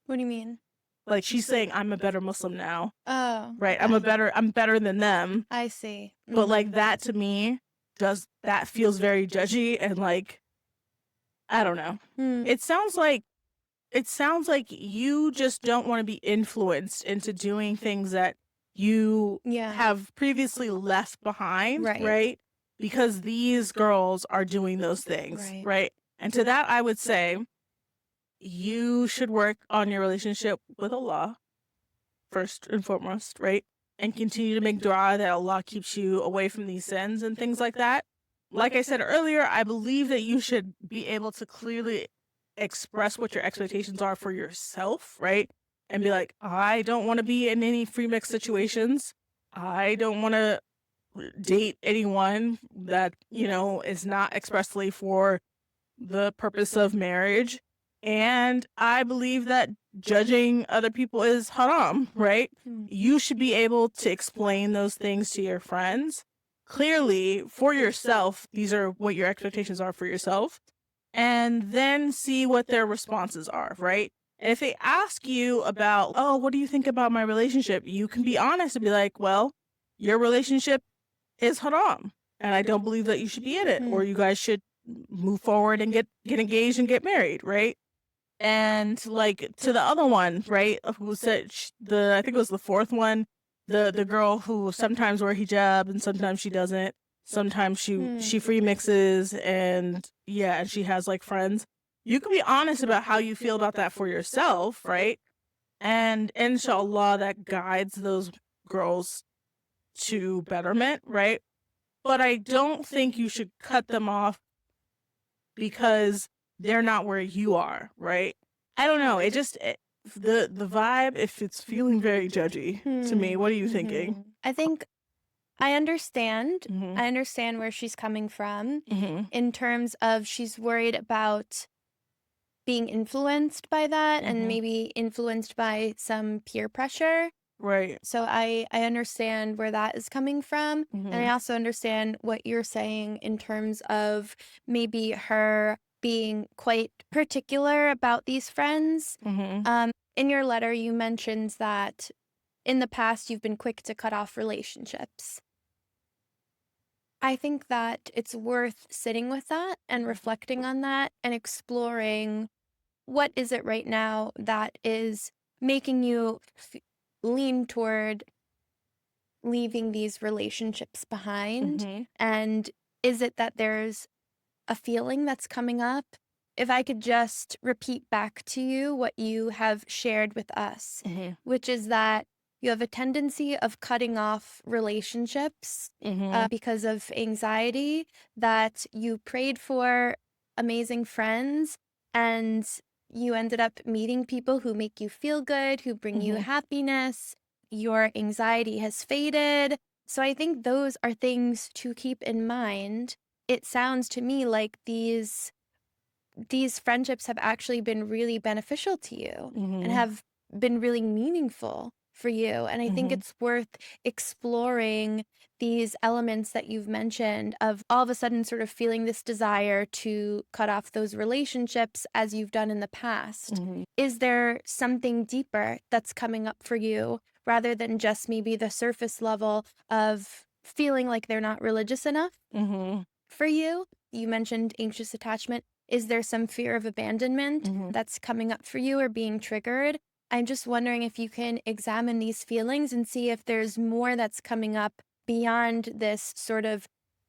Speaker 3: What do you mean?
Speaker 2: Like she's saying I'm a better Muslim now.
Speaker 3: Oh.
Speaker 2: Right. I'm better than them.
Speaker 3: I see.
Speaker 2: But like that to me that feels very judgy and like I don't know. It sounds like you just don't want to be influenced into doing things that you have previously left behind, right? Because these girls are doing those things, right? And to that, I would say you should work on your relationship with Allah first and foremost, right? And continue to make dua that Allah keeps you away from these sins and things like that. Like I said earlier, I believe that you should be able to clearly express what your expectations are for yourself, right? And be like, I don't want to be in any free mix situations. I don't want to date anyone that, is not expressly for the purpose of marriage. And I believe that judging other people is haram, right? You should be able to explain those things to your friends clearly for yourself. These are what your expectations are for yourself. And then see what their responses are, right? And if they ask you about, oh, what do you think about my relationship? You can be honest and be like, well, your relationship is haram. And I don't believe that you should be in it. Or you guys should move forward and get engaged and get married, right? And like to the other one, right, who said I think it was the fourth one, the girl who sometimes wear hijab and sometimes she doesn't. Sometimes she free mixes and and she has like friends. You can be honest about how you feel about that for yourself, right? And inshallah that guides those girls to betterment, right? but I don't think you should cut them off because they're not where you are, right? I don't know. The vibe, if it's feeling very judgy to me. What are you thinking?
Speaker 3: I think I understand.
Speaker 2: Mhm.
Speaker 3: I understand where she's coming from
Speaker 2: Mhm.
Speaker 3: in terms of she's worried about being influenced by that and
Speaker 2: Mhm.
Speaker 3: maybe influenced by some peer pressure.
Speaker 2: Right.
Speaker 3: So I understand where that is coming from. And I
Speaker 2: Mhm.
Speaker 3: also understand what you're saying in terms of maybe her being quite particular about these friends.
Speaker 2: Mhm.
Speaker 3: In your letter, you mentioned that in the past you've been quick to cut off relationships. I think that it's worth sitting with that and reflecting on that and exploring what is it right now that is making you lean toward leaving these relationships behind?
Speaker 2: Mhm.
Speaker 3: And is it that there's a feeling that's coming up? If I could just repeat back to you what you have shared with us,
Speaker 2: Mhm.
Speaker 3: which is that you have a tendency of cutting off relationships
Speaker 2: Mhm.
Speaker 3: because of anxiety, that you prayed for amazing friends and you ended up meeting people who make you feel good, who bring you
Speaker 2: Mhm.
Speaker 3: happiness. Your anxiety has faded. So I think those are things to keep in mind. It sounds to me like these friendships have actually been really beneficial to you and
Speaker 2: Mhm.
Speaker 3: have been really meaningful for you. And I think
Speaker 2: Mhm.
Speaker 3: it's worth exploring these elements that you've mentioned of all of a sudden sort of feeling this desire to cut off those relationships as you've done in the past.
Speaker 2: Mhm.
Speaker 3: Is there something deeper that's coming up for you rather than just maybe the surface level of feeling like they're not religious enough
Speaker 2: Mhm.
Speaker 3: for you? You mentioned anxious attachment. Is there some fear of abandonment
Speaker 2: Mhm.
Speaker 3: that's coming up for you or being triggered? I'm just wondering if you can examine these feelings and see if there's more that's coming up beyond this sort of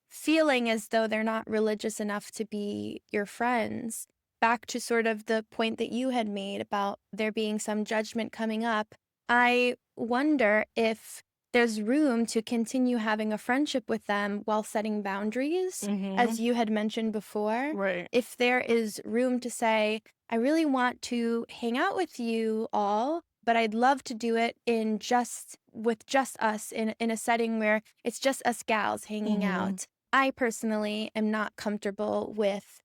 Speaker 3: feeling as though they're not religious enough to be your friends. Back to sort of the point that you had made about there being some judgment coming up, I wonder if there's room to continue having a friendship with them while setting boundaries, as
Speaker 2: Mhm.
Speaker 3: you had mentioned before.
Speaker 2: Right.
Speaker 3: If there is room to say, I really want to hang out with you all, but I'd love to do it in just with just us in a setting where it's just us gals hanging
Speaker 2: Mhm.
Speaker 3: out. I personally am not comfortable with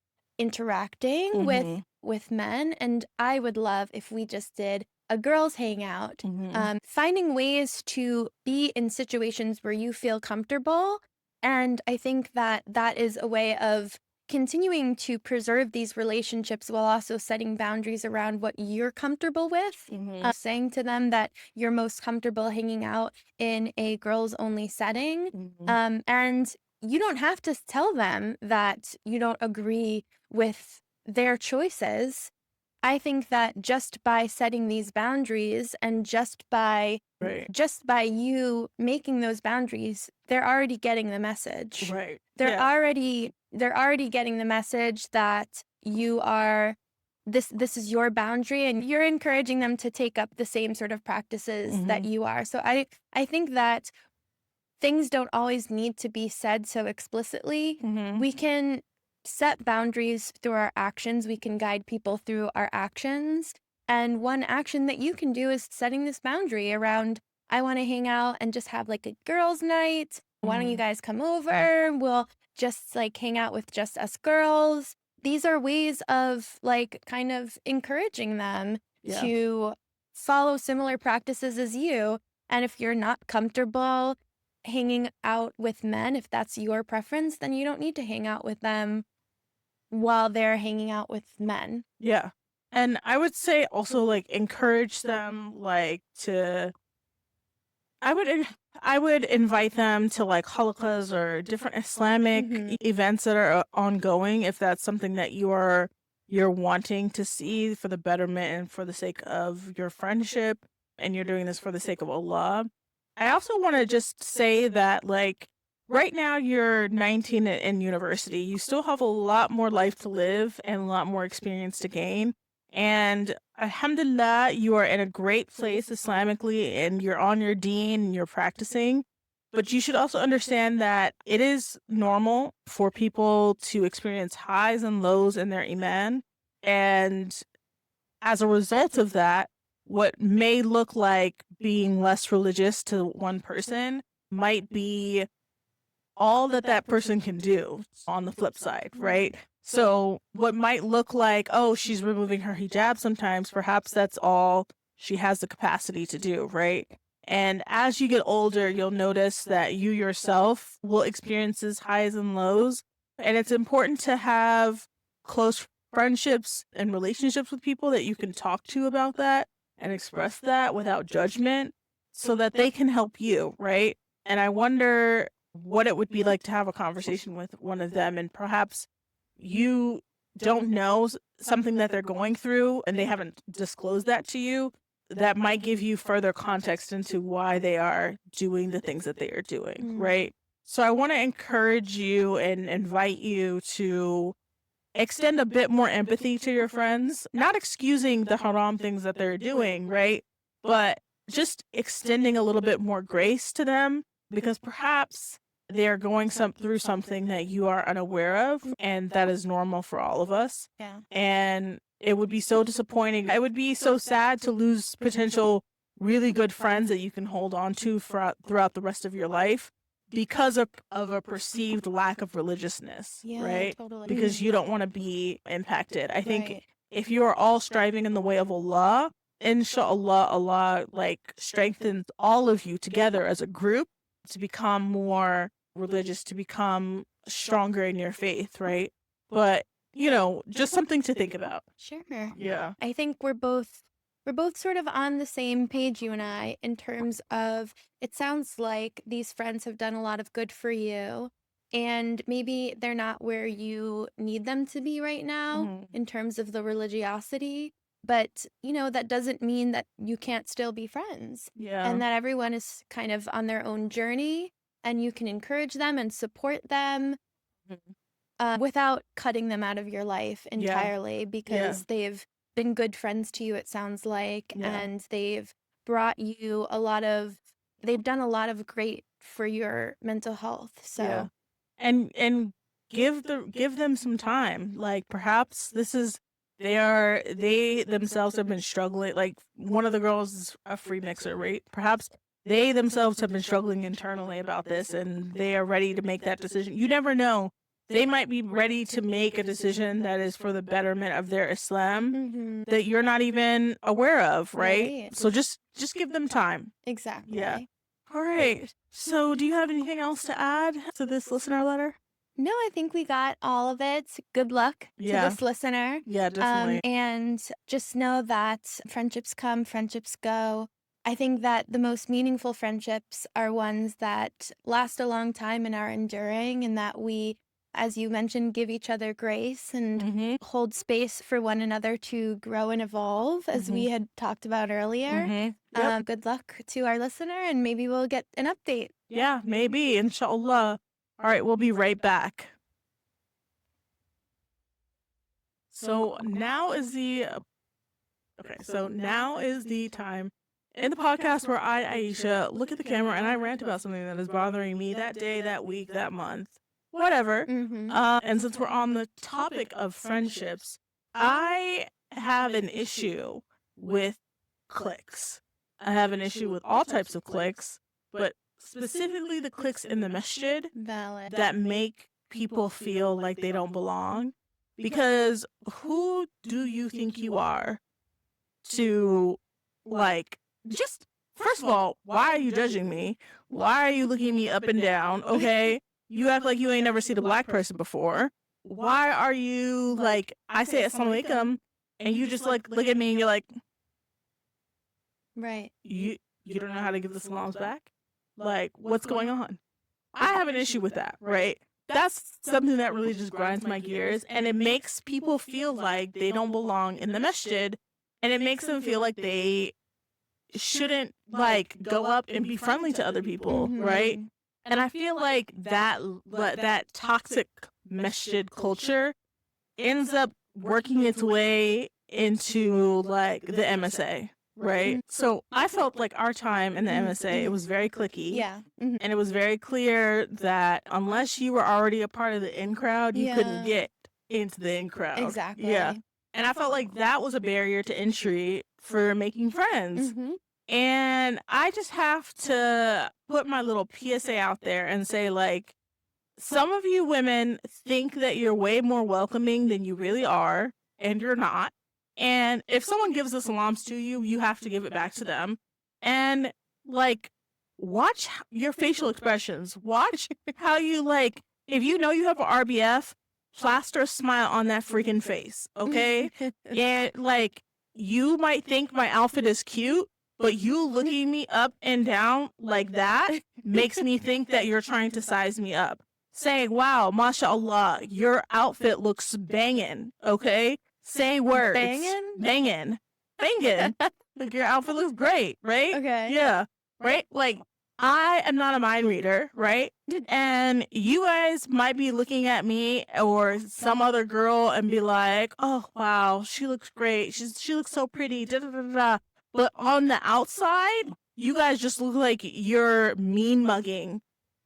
Speaker 3: interacting
Speaker 2: Mhm.
Speaker 3: with men, and I would love if we just did a girls hangout.
Speaker 2: Mhm.
Speaker 3: Finding ways to be in situations where you feel comfortable, and I think that that is a way of continuing to preserve these relationships while also setting boundaries around what you're comfortable with.
Speaker 2: Mhm.
Speaker 3: Saying to them that you're most comfortable hanging out in a girls only setting.
Speaker 2: Mhm.
Speaker 3: And you don't have to tell them that you don't agree with their choices. I think that just by setting these boundaries and
Speaker 2: Right.
Speaker 3: just by you making those boundaries, they're already getting the message.
Speaker 2: Right.
Speaker 3: They're
Speaker 2: Yeah.
Speaker 3: already getting the message that you are this is your boundary and you're encouraging them to take up the same sort of practices that
Speaker 2: Mhm.
Speaker 3: you are. So I think that things don't always need to be said so explicitly.
Speaker 2: Mhm.
Speaker 3: We can set boundaries through our actions. We can guide people through our actions. And one action that you can do is setting this boundary around, I want to hang out and just have like a girls' night. Why don't you
Speaker 2: Mhm.
Speaker 3: guys come over? We'll just like hang out with just us girls. These are ways of like kind of encouraging them
Speaker 2: Yeah.
Speaker 3: to follow similar practices as you. And if you're not comfortable hanging out with men, if that's your preference, then you don't need to hang out with them while they're hanging out with men.
Speaker 2: Yeah. And I would say also like encourage them like to I would invite them to like halakas or different Islamic events that are ongoing if that's something that you're wanting to see for the betterment and for the sake of your friendship and you're doing this for the sake of Allah. I also want to just say that like right now you're 19 in university. You still have a lot more life to live and a lot more experience to gain. And alhamdulillah, you are in a great place Islamically and you're on your deen and you're practicing. But you should also understand that it is normal for people to experience highs and lows in their iman. And as a result of that, what may look like being less religious to one person might be all that that person can do on the flip side, right? So what might look like, oh, she's removing her hijab sometimes, perhaps that's all she has the capacity to do, right? And as you get older, you'll notice that you yourself will experience these highs and lows. And it's important to have close friendships and relationships with people that you can talk to about that and express that without judgment so that they can help you, right? And I wonder what it would be like to have a conversation with one of them, and perhaps you don't know something that they're going through and they haven't disclosed that to you, that might give you further context into why they are doing the things that they are doing, right? So I want to encourage you and invite you to extend a bit more empathy to your friends, not excusing the haram things that they're doing, right? But just extending a little bit more grace to them, because perhaps they're going through something that you are unaware of, and that is normal for all of us.
Speaker 3: Yeah.
Speaker 2: And it would be so disappointing. It would be so sad to lose potential really good friends that you can hold on to throughout the rest of your life because of a perceived lack of religiousness, right?
Speaker 3: Totally.
Speaker 2: Because you don't want to be impacted. I think if you are all striving in the way of Allah, inshallah, Allah like strengthens all of you together as a group to become more religious, to become stronger in your faith, right? But, you know, just something to think about.
Speaker 3: Sure.
Speaker 2: Yeah.
Speaker 3: I think we're both sort of on the same page, you and I, in terms of it sounds like these friends have done a lot of good for you, and maybe they're not where you need them to be right now in terms of the religiosity. But, you know, that doesn't mean that you can't still be friends.
Speaker 2: Yeah.
Speaker 3: And that everyone is kind of on their own journey, and you can encourage them and support them without cutting them out of your life entirely, because they've been good friends to you, it sounds like, and they've brought you they've done a lot of great for your mental health. So
Speaker 2: and give them some time. Like perhaps they themselves have been struggling. Like one of the girls is a free mixer, right? Perhaps they themselves have been struggling internally about this, and they are ready to make that decision. You never know. They might be ready to make a decision that is for the betterment of their Islam that you're not even aware of, right? So just give them time.
Speaker 3: Exactly.
Speaker 2: Yeah. All right. So do you have anything else to add to this listener letter?
Speaker 3: No, I think we got all of it. Good luck to this listener.
Speaker 2: Yeah, definitely.
Speaker 3: And just know that friendships come, friendships go. I think that the most meaningful friendships are ones that last a long time and are enduring, and that we, as you mentioned, give each other grace and hold space for one another to grow and evolve, as we had talked about earlier. Good luck to our listener, and maybe we'll get an update.
Speaker 2: Yeah, maybe, inshallah. All right, we'll be right back. So now is the time in the podcast where I, Aisha, look at the camera and I rant about something that is bothering me that day, that week, that month, whatever. And since we're on the topic of friendships, I have an issue with cliques. I have an issue with all types of cliques, but specifically the cliques in the masjid that make people feel like they don't belong. Because who do you think you are to, like, just, first of all, why are you judging me? Why are you looking me up and down? Okay, you act like you ain't never seen a black person before. Why are you, like, I say assalamu alaikum, and you just, like, look at me and you're like,
Speaker 3: right,
Speaker 2: you don't know how to give the salams back? Like, what's going on? I have an issue with that, right? That's something that really just grinds my gears, and it makes people feel like they don't belong in the masjid, and it makes them feel like they shouldn't, like, go up and be friendly to other people, right? And I feel like that toxic masjid culture ends up working its way into, like, the MSA, right? So I felt like our time in the MSA, it was very cliquey.
Speaker 3: Yeah.
Speaker 2: And it was very clear that unless you were already a part of the in crowd, you couldn't get into the in crowd.
Speaker 3: Exactly.
Speaker 2: Yeah. And I felt like that was a barrier to entry for making friends. And I just have to put my little PSA out there and say, like, some of you women think that you're way more welcoming than you really are, and you're not. And if someone gives the salams to you, you have to give it back to them. And, like, watch your facial expressions. Watch how you, like, if you know you have an RBF, plaster a smile on that freaking face, okay? And, like, you might think my outfit is cute, but you looking me up and down like that makes me think that you're trying to size me up. Saying, wow, mashallah, your outfit looks banging, okay? Say words.
Speaker 3: Banging?
Speaker 2: Banging. Banging. Like, your outfit looks great, right?
Speaker 3: Okay.
Speaker 2: Yeah, right? Like, I am not a mind reader, right? And you guys might be looking at me or some other girl and be like, oh, wow, she looks great. She looks so pretty, da da da da. But on the outside, you guys just look like you're mean mugging.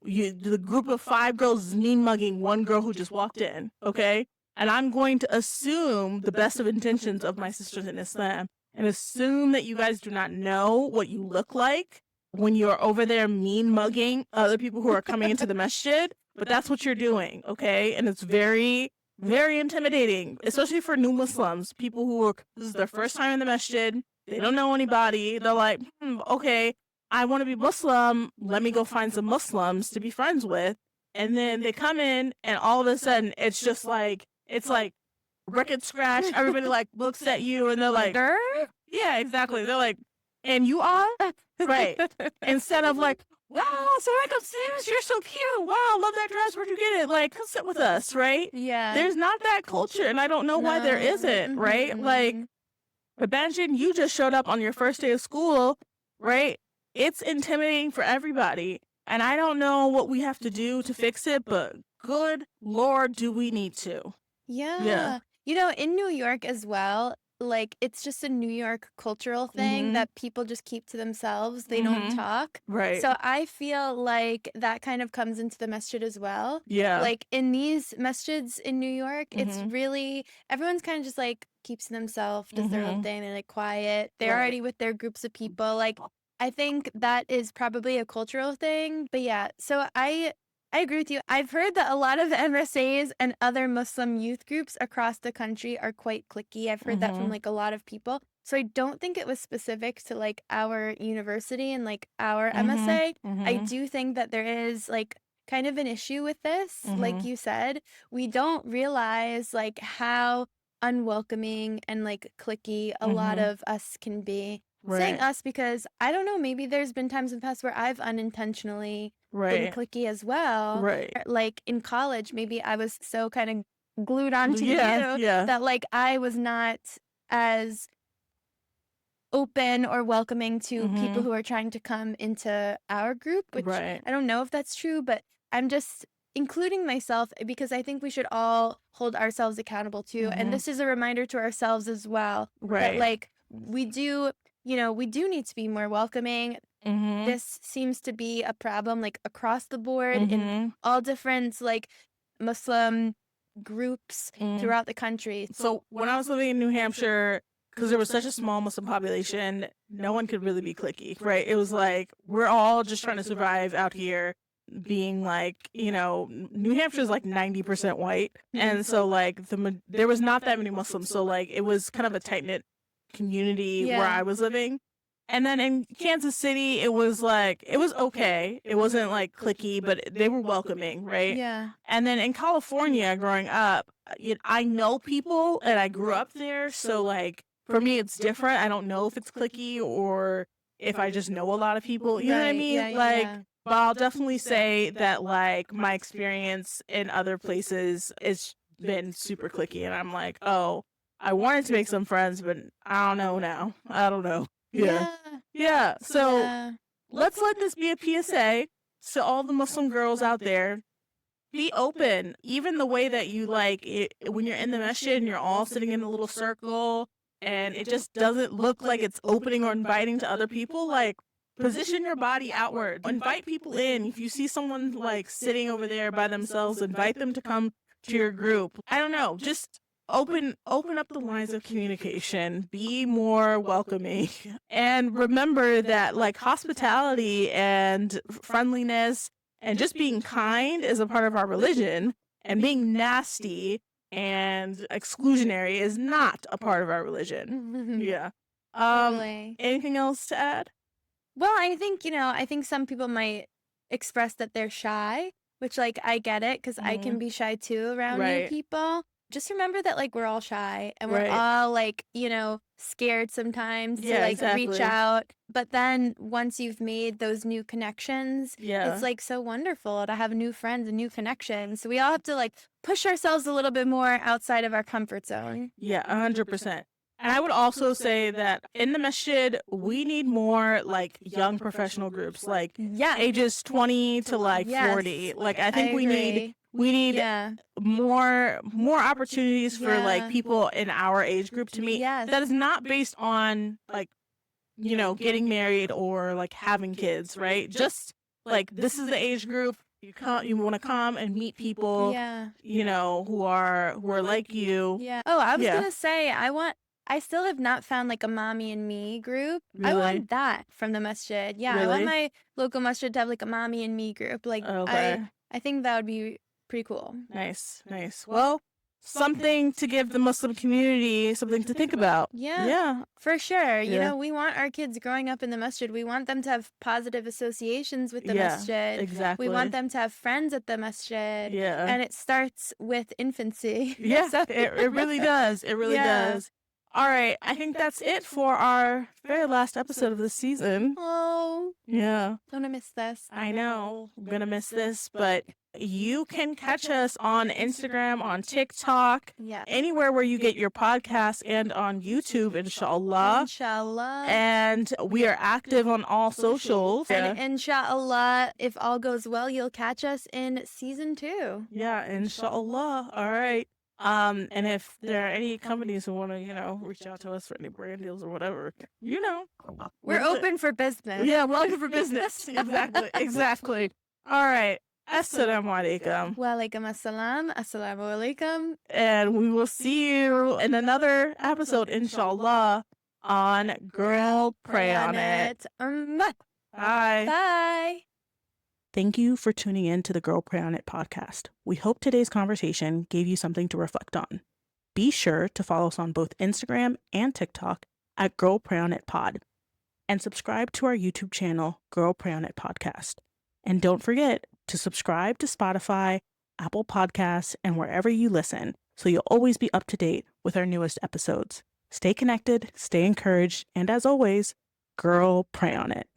Speaker 2: The group of 5 girls is mean mugging one girl who just walked in, okay? And I'm going to assume the best of intentions of my sisters in Islam and assume that you guys do not know what you look like when you're over there mean mugging other people who are coming into the masjid. But that's what you're doing, okay? And it's very, very intimidating, especially for new Muslims, people who are, this is their first time in the masjid. They don't know anybody. They're like, okay, I want to be Muslim. Let me go find some Muslims to be friends with. And then they come in and all of a sudden it's just like, it's like record scratch. Everybody like looks at you and they're like, yeah, exactly. They're like, and you are? Right. Instead of like, wow, Sarika Sims, you're so cute. Wow, love that dress. Where'd you get it? Like, come sit with us, right?
Speaker 3: Yeah.
Speaker 2: There's not that culture and I don't know why there isn't, right? Like, imagine you just showed up on your first day of school, right? It's intimidating for everybody. And I don't know what we have to do to fix it, but good Lord, do we need to.
Speaker 3: Yeah. You know, in New York as well, like, it's just a New York cultural thing that people just keep to themselves. They don't talk.
Speaker 2: Right.
Speaker 3: So I feel like that kind of comes into the masjid as well.
Speaker 2: Yeah.
Speaker 3: Like, in these masjids in New York, it's really, everyone's kind of just like keeps to themselves, does their own thing. They're like quiet. They're already with their groups of people. Like, I think that is probably a cultural thing. But yeah, so I agree with you. I've heard that a lot of MSAs and other Muslim youth groups across the country are quite cliquey. I've heard that from like a lot of people. So I don't think it was specific to like our university and like our MSA. I do think that there is like kind of an issue with this. Like you said, we don't realize like how unwelcoming and like cliquey a lot of us can be. Saying us because I don't know, maybe there's been times in the past where I've unintentionally been cliquey as well. Like in college, maybe I was so kind of glued onto you that like I was not as open or welcoming to people who are trying to come into our group, which I don't know if that's true, but I'm just including myself because I think we should all hold ourselves accountable too. And this is a reminder to ourselves as well that like we do, you know, we do need to be more welcoming. This seems to be a problem like across the board in all different like Muslim groups throughout the country.
Speaker 2: So when I was living in New Hampshire, because there was such a small Muslim population, no one could really be cliquey, right? It was like, we're all just trying to survive out here being like, you know, New Hampshire is like 90% white. And so like there was not that many Muslims. So like it was kind of a tight-knit community where I was living. And then in Kansas City, it was like, it was okay. It wasn't like cliquey, but they were welcoming, right?
Speaker 3: Yeah.
Speaker 2: And then in California, growing up, I know people and I grew up there. So like, for me, it's different. I don't know if it's cliquey or if I just know a lot of people. You know what I mean? But I'll definitely say that like my experience in other places has been super cliquey. And I'm like, oh, I wanted to make some friends, but I don't know now. I don't know. Yeah. So let's let this be a PSA to all the Muslim girls out there. Be open. Even the way that you like it, when you're in the masjid and you're all sitting in a little circle and it just doesn't look like it's opening or inviting to other people, like, position your body outward. Invite people in. If you see someone like sitting over there by themselves, invite them to come to your group. I don't know. Just open up the lines of communication. Be more welcoming. And remember that like hospitality and friendliness and just being kind is a part of our religion, and being nasty and exclusionary is not a part of our religion. Yeah.
Speaker 3: Totally.
Speaker 2: Anything else to add?
Speaker 3: Well, I think, I think some people might express that they're shy, which, like, I get it because I can be shy too around new
Speaker 2: Right.
Speaker 3: people. Just remember that, like, we're all shy and we're
Speaker 2: Right.
Speaker 3: all, like, scared sometimes to,
Speaker 2: Yeah,
Speaker 3: like,
Speaker 2: exactly.
Speaker 3: reach out. But then once you've made those new connections,
Speaker 2: Yeah.
Speaker 3: it's, like, so wonderful to have new friends and new connections. So we all have to, like, push ourselves a little bit more outside of our comfort zone.
Speaker 2: Yeah, 100%. And I would also say that in the masjid, we need more like young professional groups, like
Speaker 3: Yeah.
Speaker 2: ages 20 to like 40.
Speaker 3: Yes,
Speaker 2: Like I think we need
Speaker 3: Yeah.
Speaker 2: more opportunities for like
Speaker 3: Yeah.
Speaker 2: people in our age group to meet.
Speaker 3: Yes.
Speaker 2: That is not based on like, getting married or like having kids, right? Just like this is the age group. You want to come and meet people,
Speaker 3: Yeah.
Speaker 2: who are like you.
Speaker 3: Yeah. Oh, I was
Speaker 2: Yeah.
Speaker 3: gonna say I still have not found like a mommy and me group. I
Speaker 2: Really?
Speaker 3: want that from the masjid. Yeah, I want
Speaker 2: Really?
Speaker 3: my local masjid to have like a mommy and me group. Like
Speaker 2: Okay.
Speaker 3: I think that would be pretty cool.
Speaker 2: Nice. Well, something to give the Muslim community something to think about.
Speaker 3: Yeah. For sure.
Speaker 2: Yeah.
Speaker 3: We want our kids growing up in the masjid. We want them to have positive associations with the
Speaker 2: Yeah,
Speaker 3: masjid.
Speaker 2: exactly.
Speaker 3: We want them to have friends at the masjid.
Speaker 2: Yeah.
Speaker 3: And it starts with infancy.
Speaker 2: Yeah,
Speaker 3: So-
Speaker 2: it really does. It really
Speaker 3: Yeah.
Speaker 2: does. All right, I think that's it for our very last episode of this season.
Speaker 3: Oh,
Speaker 2: Yeah,
Speaker 3: gonna miss this.
Speaker 2: I know. I'm going to miss this, but you can catch us on Instagram, on TikTok,
Speaker 3: Yeah.
Speaker 2: anywhere where you get your podcasts, and on YouTube, inshallah.
Speaker 3: Inshallah.
Speaker 2: And we are active on all socials.
Speaker 3: And inshallah, if all goes well, you'll catch us in season 2.
Speaker 2: Yeah, inshallah. All right. And if there are any companies who want to, reach out to us for any brand deals or whatever,
Speaker 3: We're open for business.
Speaker 2: Yeah, we're open for business. Exactly. All right. Assalamu alaikum.
Speaker 3: Wa alaikum assalam. Assalamu alaikum.
Speaker 2: And we will see you in another episode, inshallah, on Girl Pray on It.
Speaker 3: Bye.
Speaker 2: Bye.
Speaker 3: Bye.
Speaker 2: Thank you for tuning in to the Girl Pray on It podcast. We hope today's conversation gave you something to reflect on. Be sure to follow us on both Instagram and TikTok at Girl Pray on It Pod, and subscribe to our YouTube channel, Girl Pray on It Podcast. And don't forget to subscribe to Spotify, Apple Podcasts, and wherever you listen, so you'll always be up to date with our newest episodes. Stay connected, stay encouraged, and as always, Girl Pray on It.